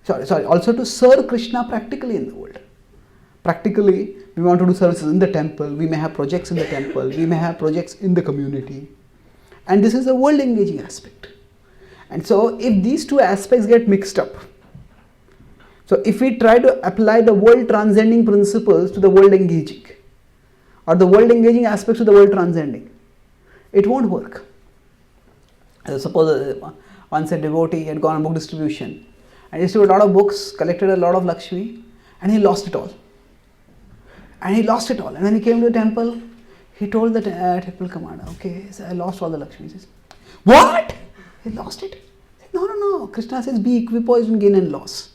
[SPEAKER 1] Also to serve Krishna practically in the world. Practically, we want to do services in the temple, we may have projects in the temple, we may have projects in the community. And this is a world engaging aspect. And so, if these two aspects get mixed up, so if we try to apply the world transcending principles to the world engaging, or the world engaging aspects to the world transcending, it won't work. Suppose once a devotee had gone on book distribution and distributed a lot of books, collected a lot of Lakshmi, and he lost it all. And when he came to the temple, he told the temple commander, okay, so I lost all the Lakshmi. He says, what? He lost it? He said, no. Krishna says, be equipoised in gain and loss.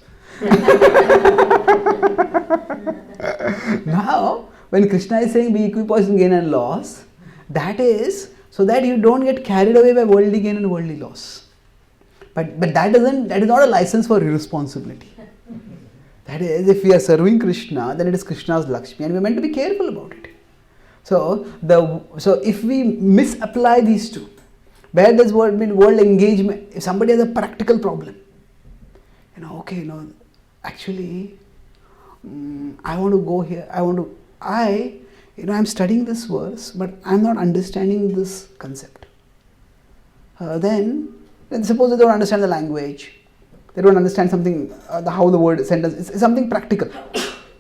[SPEAKER 1] Now, when Krishna is saying be equipoised in gain and loss, that is so that you don't get carried away by worldly gain and worldly loss. But that is not a license for irresponsibility. That is, if we are serving Krishna, then it is Krishna's Lakshmi and we are meant to be careful about it. So if we misapply these two, where there's world engagement, if somebody has a practical problem, actually, I want to go here, I'm studying this verse, but I'm not understanding this concept. Then suppose they don't understand the language, they don't understand something, how the word sentence, it's something practical.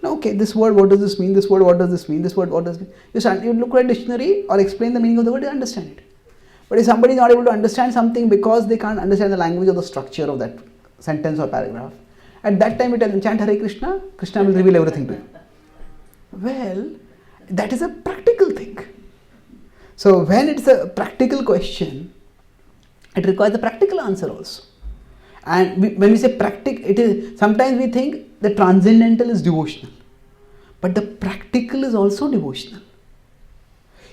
[SPEAKER 1] Okay, this word, what does this mean? This word, what does this mean? This word, what does this mean? You look at a dictionary or explain the meaning of the word, they understand it. But if somebody is not able to understand something because they can't understand the language or the structure of that sentence or paragraph, at that time you tell them, chant Hare Krishna, Krishna will reveal everything to you. Well, that is a practical thing. So when it's a practical question, it requires a practical answer also. And when we say practical, it is sometimes we think the transcendental is devotional, but the practical is also devotional.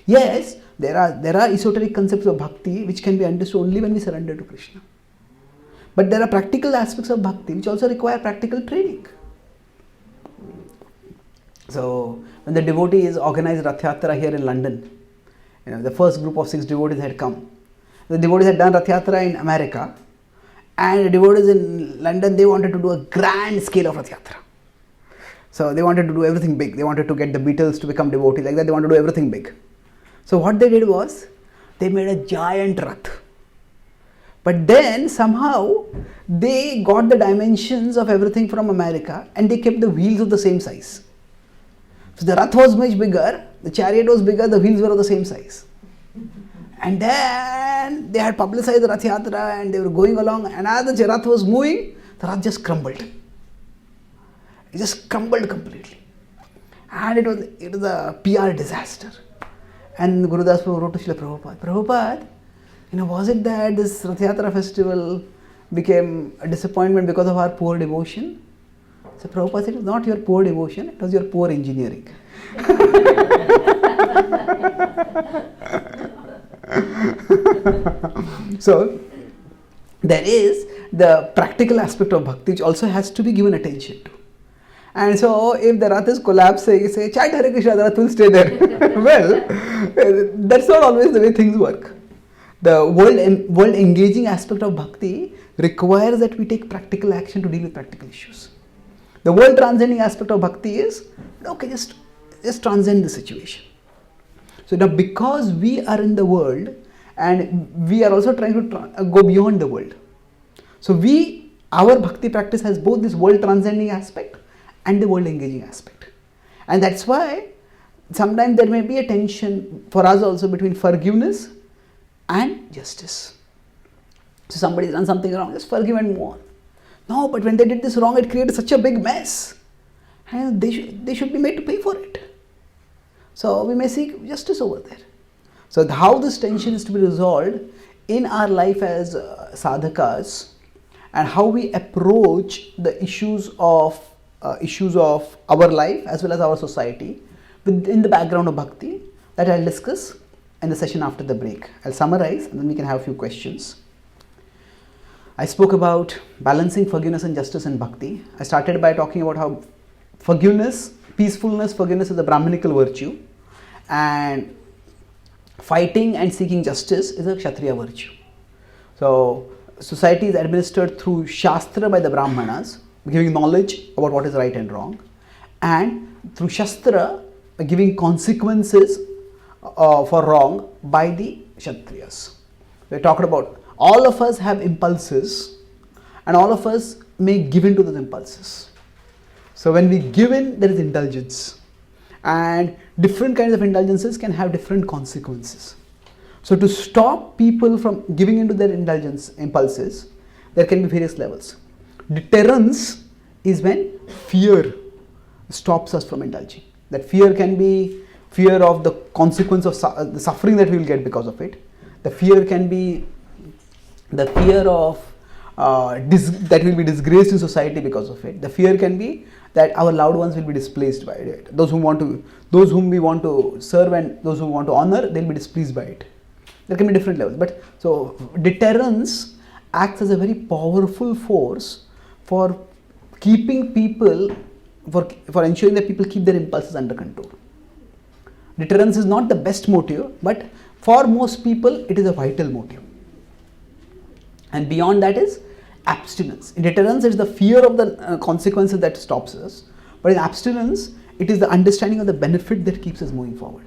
[SPEAKER 1] Yes, there are esoteric concepts of bhakti which can be understood only when we surrender to Krishna. But there are practical aspects of bhakti which also require practical training. So when the devotees organized Rath Yatra here in London, the first group of 6 devotees had come. The devotees had done Rath Yatra in America, and the devotees in London, they wanted to do a grand scale of Rath Yatra. So they wanted to do everything big. They wanted to get the Beatles to become devotees, like that. They wanted to do everything big. So what they did was, they made a giant Rath. But then somehow they got the dimensions of everything from America and they kept the wheels of the same size. So the Rath was much bigger, the chariot was bigger, the wheels were of the same size. And then they had publicized the Rath Yatra and they were going along, and as the Rath was moving, the Rath just crumbled. It just crumbled completely. And it was a PR disaster. And Gurudas wrote to Srila Prabhupada, was it that this Rath Yatra festival became a disappointment because of our poor devotion? So Prabhupada said, it was not your poor devotion, it was your poor engineering. So there is the practical aspect of bhakti which also has to be given attention to. And so if the rath is collapsing, say, chant Hare Krishna, the rath will stay there. Well, that's not always the way things work. The world engaging aspect of bhakti requires that we take practical action to deal with practical issues. The world transcending aspect of bhakti is, okay, just transcend the situation. So now because we are in the world and we are also trying to go beyond the world. So our bhakti practice has both this world transcending aspect and the world engaging aspect. And that's why sometimes there may be a tension for us also between forgiveness and justice. So somebody's done something wrong, just forgive and move on. No, but when they did this wrong, it created such a big mess. And they should be made to pay for it. So we may seek justice over there. So how this tension is to be resolved in our life as sadhakas, and how we approach the issues of our life as well as our society within the background of bhakti, that I'll discuss in the session after the break. I'll summarize and then we can have a few questions. I spoke about balancing forgiveness and justice in bhakti. I started by talking about how forgiveness, peacefulness, forgiveness is a Brahminical virtue, and fighting and seeking justice is a Kshatriya virtue. So society is administered through Shastra by the Brahmanas, giving knowledge about what is right and wrong, and through Shastra, giving consequences for wrong by the Kshatriyas. We talked about all of us have impulses and all of us may give in to those impulses. So when we give in, there is indulgence, and different kinds of indulgences can have different consequences. So to stop people from giving into their impulses, there can be various levels. Deterrence is when fear stops us from indulging. That fear can be fear of the consequence of the suffering that we will get because of it. The fear can be the fear of that will be disgraced in society because of it. The fear can be that our loved ones will be displaced by it. Those whom we want to serve and those who want to honor, they'll be displeased by it. There can be different levels. But so deterrence acts as a very powerful force for keeping people, for ensuring that people keep their impulses under control. Deterrence is not the best motive, but for most people it is a vital motive. And beyond that is abstinence. In deterrence, it is the fear of the consequences that stops us. But in abstinence, it is the understanding of the benefit that keeps us moving forward.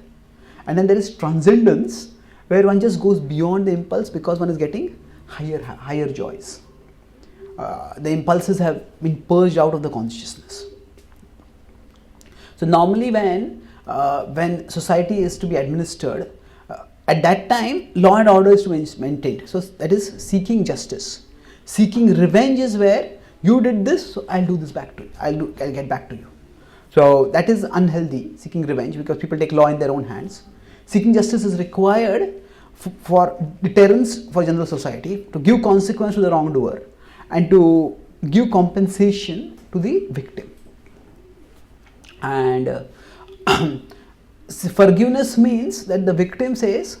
[SPEAKER 1] And then there is transcendence, where one just goes beyond the impulse because one is getting higher joys. The impulses have been purged out of the consciousness. So normally when society is to be administered, at that time law and order is to be maintained. So that is seeking justice. Seeking revenge is where you did this, so I'll do this back to you. I'll get back to you. So that is unhealthy, seeking revenge, because people take law in their own hands. Seeking justice is required for deterrence for general society, to give consequence to the wrongdoer and to give compensation to the victim. And forgiveness means that the victim says,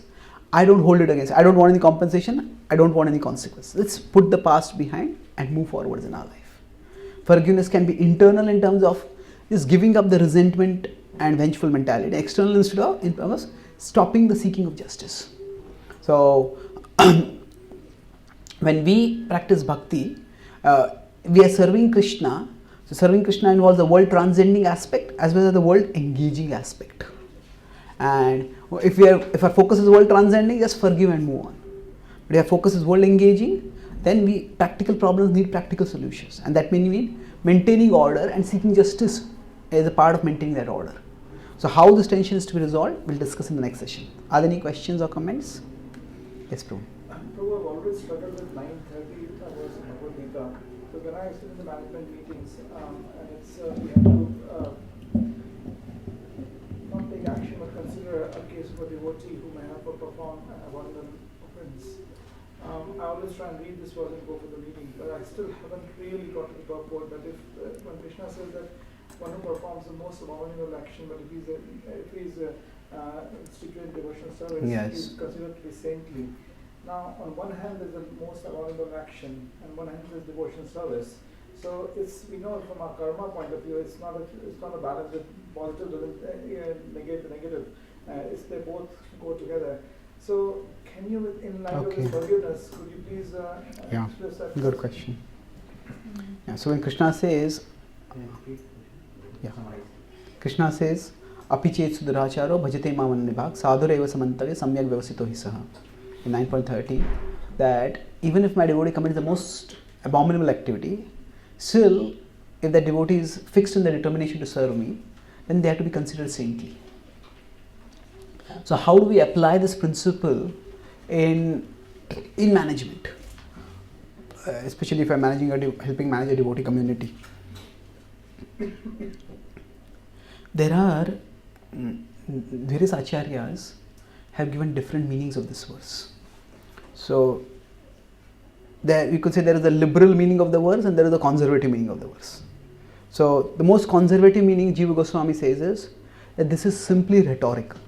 [SPEAKER 1] I don't hold it against, I don't want any compensation, I don't want any consequence. Let's put the past behind and move forwards in our life. Forgiveness can be internal in terms of just giving up the resentment and vengeful mentality. External instead of in terms of stopping the seeking of justice. So when we practice bhakti, we are serving Krishna. So serving Krishna involves the world transcending aspect as well as the world engaging aspect. And if our focus is world transcending, just forgive and move on. But if our focus is world engaging, then practical problems need practical solutions, and that means maintaining order and seeking justice is a part of maintaining that order. So how this tension is to be resolved, we'll discuss in the next session. Are there any questions or comments? Yes, Prabhu.
[SPEAKER 2] Prabhu, I've always struggled with 9:30 hours in Bhagavad Gita. So when I sit in the management meetings, and it's we have to not take action but consider a case of a devotee who may have to perform an abandoned offense. I always try and read this verse and go for the meeting, but I still haven't really got to the purport. But if when Krishna says that one who performs the most abominable action, but if he's a situated devotional service,
[SPEAKER 1] Yes.
[SPEAKER 2] he's considered to be saintly. Now, on one hand, there's the most abominable action, and one hand there's devotion service. So we know from our karma point of view, it's not a balance. The positive doesn't negate the negative. They both go together. So, can you, in light of this forgiveness, could you please express that?
[SPEAKER 1] Good question. Yeah. So when Krishna says, Krishna says, "Api chet suduracharo bhajate mamam nibhag sadhureva samantave samyak vyavasito hi saha." In 9.30, that even if my devotee commits the most abominable activity, still, if the devotee is fixed in the determination to serve me, then they have to be considered saintly. So how do we apply this principle in management? Especially if I'm helping manage a devotee community. There are various acharyas have given different meanings of this verse. So there you could say there is a liberal meaning of the verse and there is a conservative meaning of the verse. So the most conservative meaning Jiva Goswami says is that this is simply rhetorical.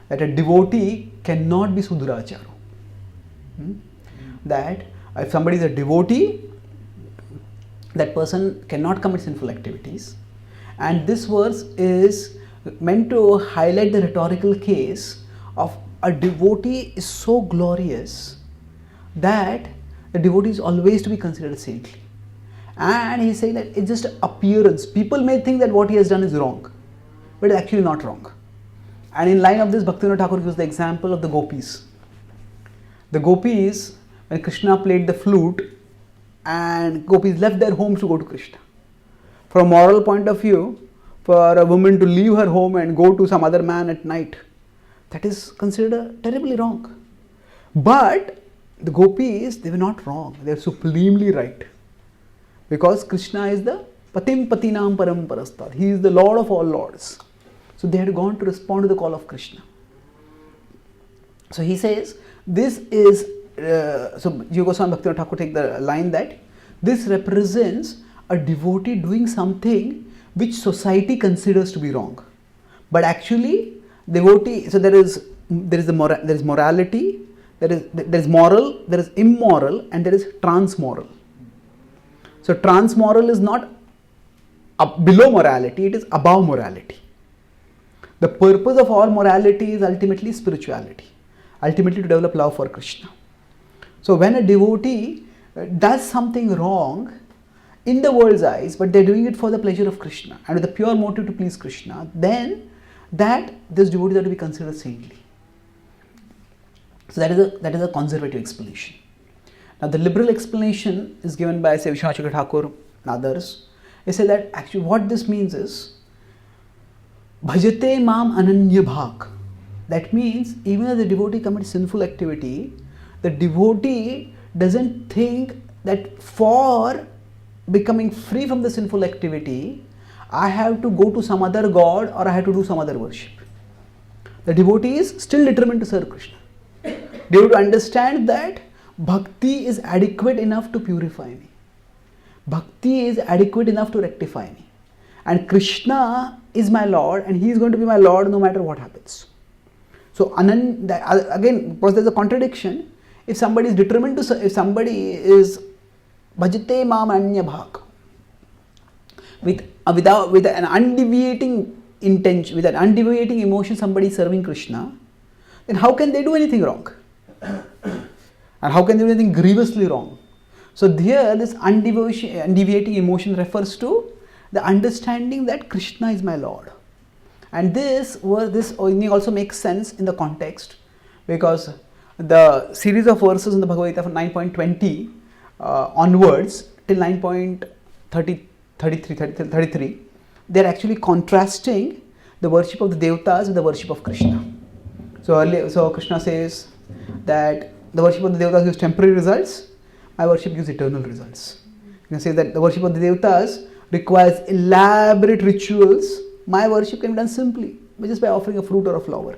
[SPEAKER 1] That a devotee cannot be suduracharo. That if somebody is a devotee, that person cannot commit sinful activities. And this verse is meant to highlight the rhetorical case of a devotee is so glorious that the devotee is always to be considered saintly. And he's saying that it's just appearance. People may think that what he has done is wrong, but it's actually not wrong. And in line of this, Bhaktivinoda Thakur gives the example of the gopis. The gopis, when Krishna played the flute, and gopis left their homes to go to Krishna. From a moral point of view, for a woman to leave her home and go to some other man at night, that is considered terribly wrong. But the gopis, they were not wrong. They are supremely right. Because Krishna is the Patim Patinam Param Parastad. He is the Lord of all lords. So they had gone to respond to the call of Krishna. So he says, this is, so Jiva Goswami Bhaktivinoda Thakur take the line that this represents a devotee doing something which society considers to be wrong. But actually, devotee, so there is morality, there is moral, there is immoral, and there is transmoral. So transmoral is not below morality, it is above morality. The purpose of all morality is ultimately spirituality, ultimately to develop love for Krishna. So when a devotee does something wrong in the world's eyes, but they're doing it for the pleasure of Krishna and with a pure motive to please Krishna, then this devotee is to be considered saintly. So that is a conservative explanation. Now the liberal explanation is given by, say, Vishwanath Thakur and others. They say that actually what this means is Bhajate mam ananya bhak. That means even if the devotee commits sinful activity, the devotee doesn't think that for becoming free from the sinful activity, I have to go to some other god or I have to do some other worship. The devotee is still determined to serve Krishna. They have to understand that bhakti is adequate enough to purify me. Bhakti is adequate enough to rectify me. And Krishna is my Lord and He is going to be my Lord no matter what happens. So again, because there is a contradiction, if somebody is determined to, if somebody is bhajate mam anya bhak, with an undeviating intention, with an undeviating emotion, somebody is serving Krishna, then how can they do anything wrong? And how can they do anything grievously wrong? So here this undeviating emotion refers to the understanding that Krishna is my Lord. And this also makes sense in the context, because the series of verses in the Bhagavad Gita from 9.20 onwards till 9.33, they are actually contrasting the worship of the devatas with the worship of Krishna. So Krishna says that the worship of the devatas gives temporary results, my worship gives eternal results. He says that the worship of the devatas requires elaborate rituals, my worship can be done simply, just by offering a fruit or a flower.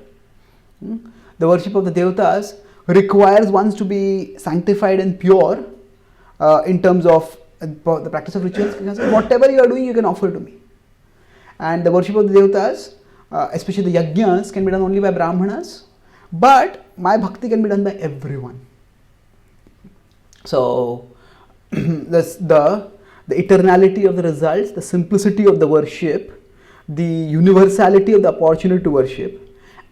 [SPEAKER 1] The worship of the devatas requires ones to be sanctified and pure in terms of the practice of rituals. Whatever you are doing, you can offer to me. And the worship of the devatas, especially the yajnas, can be done only by brahmanas. But my bhakti can be done by everyone. So the eternality of the results, the simplicity of the worship, the universality of the opportunity to worship,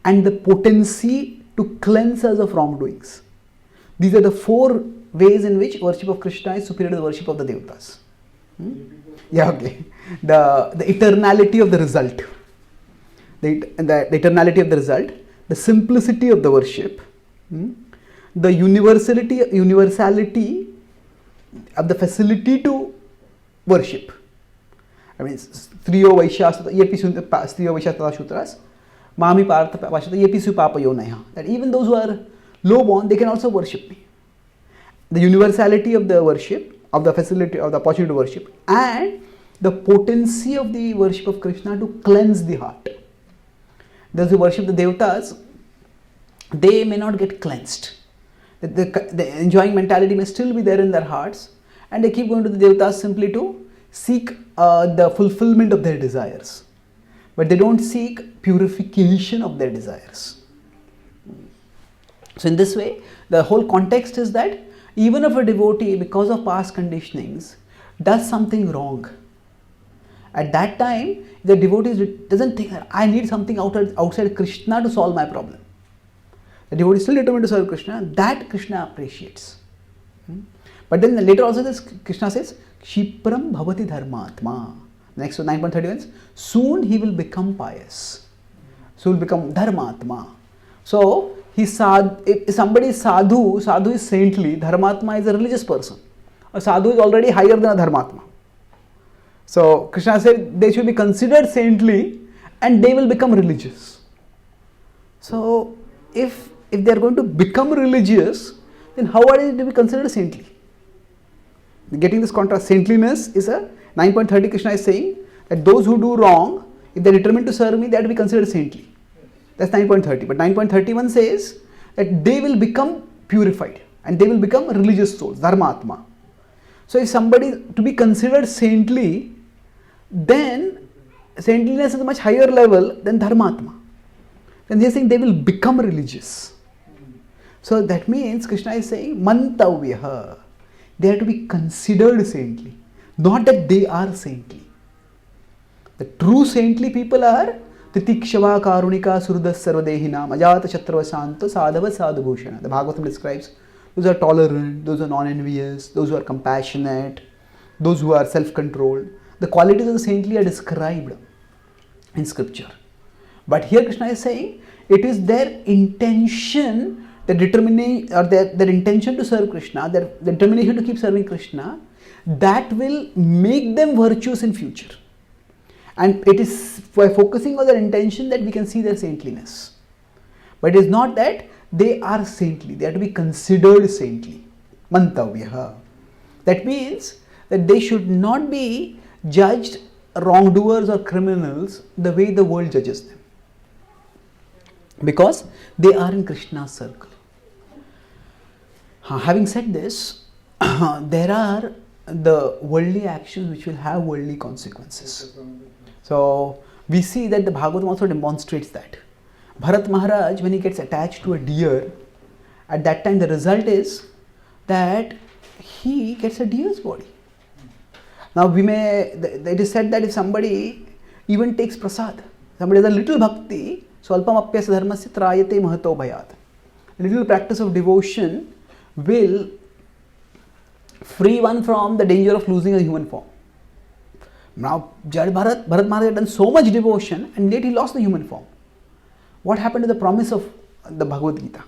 [SPEAKER 1] and the potency to cleanse us of wrongdoings. These are the 4 ways in which worship of Krishna is superior to the worship of the devatas. Yeah, okay. The eternality of the result, the eternality of the result, the simplicity of the worship, the universality of the facility to worship. I mean, Striyo Vaishya, Yepi Striyo Vaishya Sutras, Mami Partha Pashata, Yepi Su Papa Yonaya. That even those who are low born, they can also worship me. The universality of the worship, of the facility, of the opportunity to worship, and the potency of the worship of Krishna to cleanse the heart. Those who worship the devatas, they may not get cleansed. The enjoying mentality may still be there in their hearts, and they keep going to the devatas simply to seek the fulfillment of their desires. But they don't seek purification of their desires. So in this way, the whole context is that even if a devotee, because of past conditionings, does something wrong, at that time, the devotee doesn't think, I need something outside Krishna to solve my problem. The devotee is still determined to serve Krishna, that Krishna appreciates. But then later also this Krishna says, Shipram bhavati dharmatma. Next 9.31 is, soon he will become pious. So he will become dharmatma. So if somebody is sadhu is saintly, dharmatma is a religious person. A sadhu is already higher than a dharmatma. So Krishna said they should be considered saintly and they will become religious. So if they are going to become religious, then how are they to be considered saintly? Getting this contrast, saintliness is a 9.30 Krishna is saying that those who do wrong, if they are determined to serve me, they have to be considered saintly. That's 9.30. But 9.31 says that they will become purified and they will become religious souls, dharmatma. So if somebody to be considered saintly, then saintliness is a much higher level than dharmatma. Then they are saying they will become religious. So that means Krishna is saying mantavyaha. They are to be considered saintly, not that they are saintly. The true saintly people are Titikshava Karunika Surdas Sarvadehinam Ajata Shatrava Santa Sadhava Sadhubhushana. The Bhagavatam describes those who are tolerant, those who are non-envious, those who are compassionate, those who are self-controlled. The qualities of the saintly are described in scripture. But here Krishna is saying it is their intention, their intention to serve Krishna, their determination to keep serving Krishna, that will make them virtuous in future. And it is by focusing on their intention that we can see their saintliness. But it is not that they are saintly, they are to be considered saintly. Mantavyaha. That means that they should not be judged wrongdoers or criminals the way the world judges them. Because they are in Krishna's circle. Having said this, there are the worldly actions which will have worldly consequences. So we see that the Bhagavatam also demonstrates that. Bharat Maharaj, when he gets attached to a deer, at that time the result is that he gets a deer's body. Now it is said that if somebody even takes prasad, somebody has a little bhakti, swalpam apyasya dharmasya trayate mahato bhayat. A little practice of devotion will free one from the danger of losing a human form. Now, Bharat Maharaj had done so much devotion and yet he lost the human form. What happened to the promise of the Bhagavad Gita?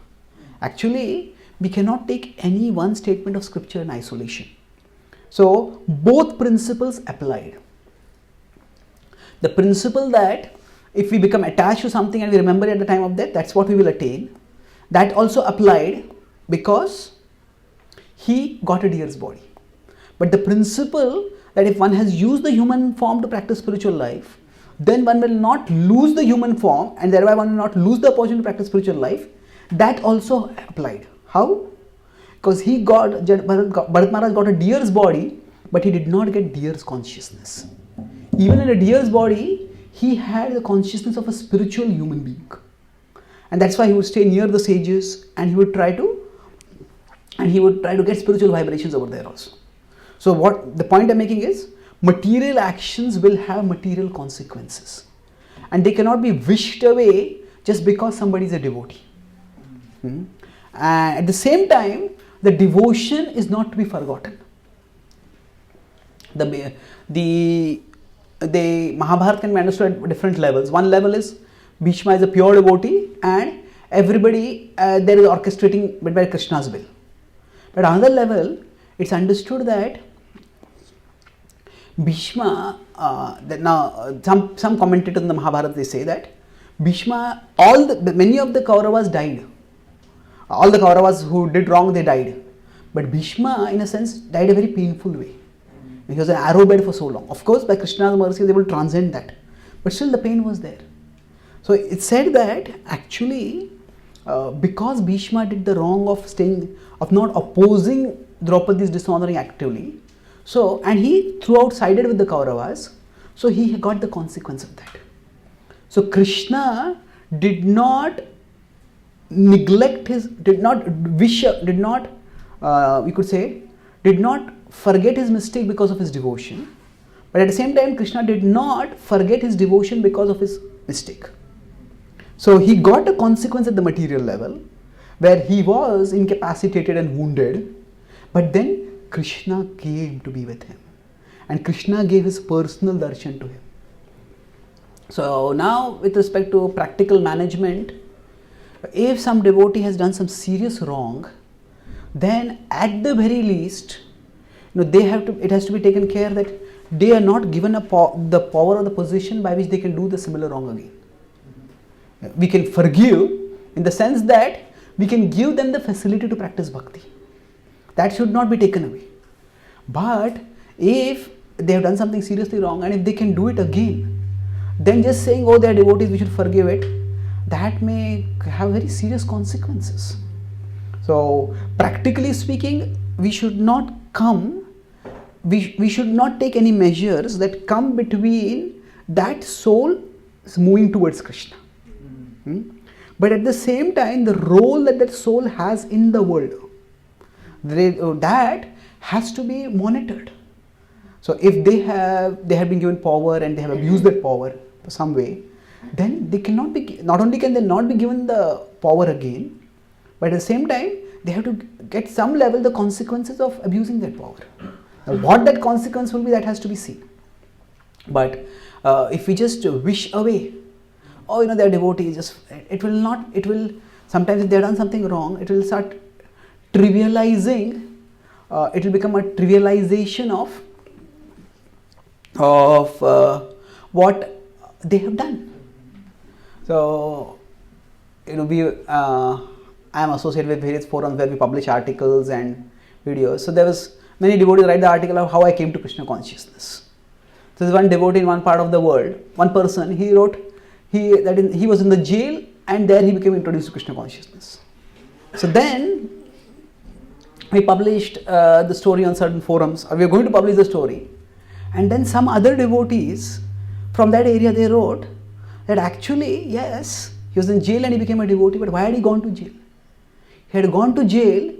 [SPEAKER 1] Actually, we cannot take any one statement of scripture in isolation. So, both principles applied. The principle that if we become attached to something and we remember it at the time of death, that's what we will attain. That also applied because he got a deer's body. But the principle that if one has used the human form to practice spiritual life, then one will not lose the human form and thereby one will not lose the opportunity to practice spiritual life, that also applied. How? Because Bharat Maharaj got a deer's body, but he did not get deer's consciousness. Even in a deer's body, he had the consciousness of a spiritual human being. and that's why he would stay near the sages, and he would try to get spiritual vibrations over there also. So what the point I'm making is, material actions will have material consequences, and they cannot be wished away just because somebody is a devotee. And at the same time, the devotion is not to be forgotten. The Mahabharata can be understood at different levels. One level is Bhishma is a pure devotee, and everybody there is orchestrating by Krishna's will. But another level, it's understood that Bhishma, some commentators in the Mahabharata, they say that Bhishma, many of the Kauravas died. All the Kauravas who did wrong, they died. But Bhishma, in a sense, died a very painful way. He was an arrow bed for so long. Of course, by Krishna's mercy, he was able to transcend that. But still the pain was there. So it's said that actually, because Bhishma did the wrong of not opposing Draupadi's dishonoring actively, and he throughout sided with the Kauravas, so he got the consequence of that. So Krishna did not neglect did not forget his mistake because of his devotion, but at the same time Krishna did not forget his devotion because of his mistake. So he got a consequence at the material level where he was incapacitated and wounded, but then Krishna came to be with him, and Krishna gave his personal darshan to him. So now, with respect to practical management, if some devotee has done some serious wrong, then at the very least, it has to be taken care that they are not given the power or the position by which they can do the similar wrong again. We can forgive in the sense that we can give them the facility to practice bhakti. That should not be taken away. But if they have done something seriously wrong, and if they can do it again, then just saying, oh, they are devotees, we should forgive it, that may have very serious consequences. So practically speaking, we should not take any measures that come between that soul moving towards Krishna. But at the same time, the role that soul has in the world, that has to be monitored. So if they have been given power and they have abused that power some way, then they cannot be, not only can they not be given the power again, but at the same time they have to get some level the consequences of abusing that power. Now, what that consequence will be, that has to be seen. But if we just wish away, they are devotees, it will sometimes if they have done something wrong, it will start trivializing, it will become a trivialization of what they have done. So, I am associated with various forums where we publish articles and videos. So there was many devotees write the article of how I came to Krishna consciousness. So there's one devotee in one part of the world, one person, he wrote he was in the jail, and there he became introduced to Krishna consciousness. So then we published the story on certain forums, or we are going to publish the story, and then some other devotees from that area, they wrote that actually, yes, he was in jail and he became a devotee, but why had he gone to jail? He had gone to jail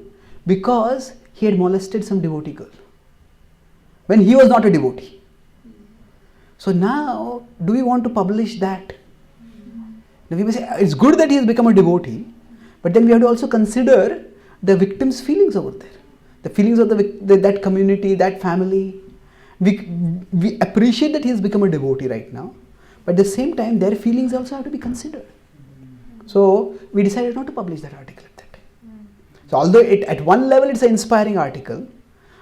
[SPEAKER 1] because he had molested some devotee girl when he was not a devotee. So now, do we want to publish that? Now we may say it's good that he has become a devotee, but then we have to also consider the victim's feelings over there, the feelings of that community, that family. We appreciate that he has become a devotee right now, but at the same time their feelings also have to be considered. So we decided not to publish that article at that time. So although at one level it's an inspiring article,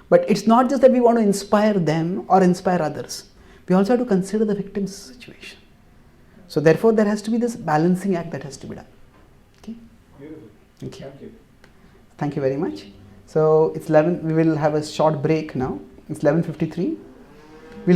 [SPEAKER 1] but it's not just that we want to inspire them or inspire others. We also have to consider the victim's situation. So therefore there has to be this balancing act that has to be done. Okay?
[SPEAKER 2] Beautiful.
[SPEAKER 1] Thank you. Thank you very much. So it's 11, we will have a short break now. It's 11:53.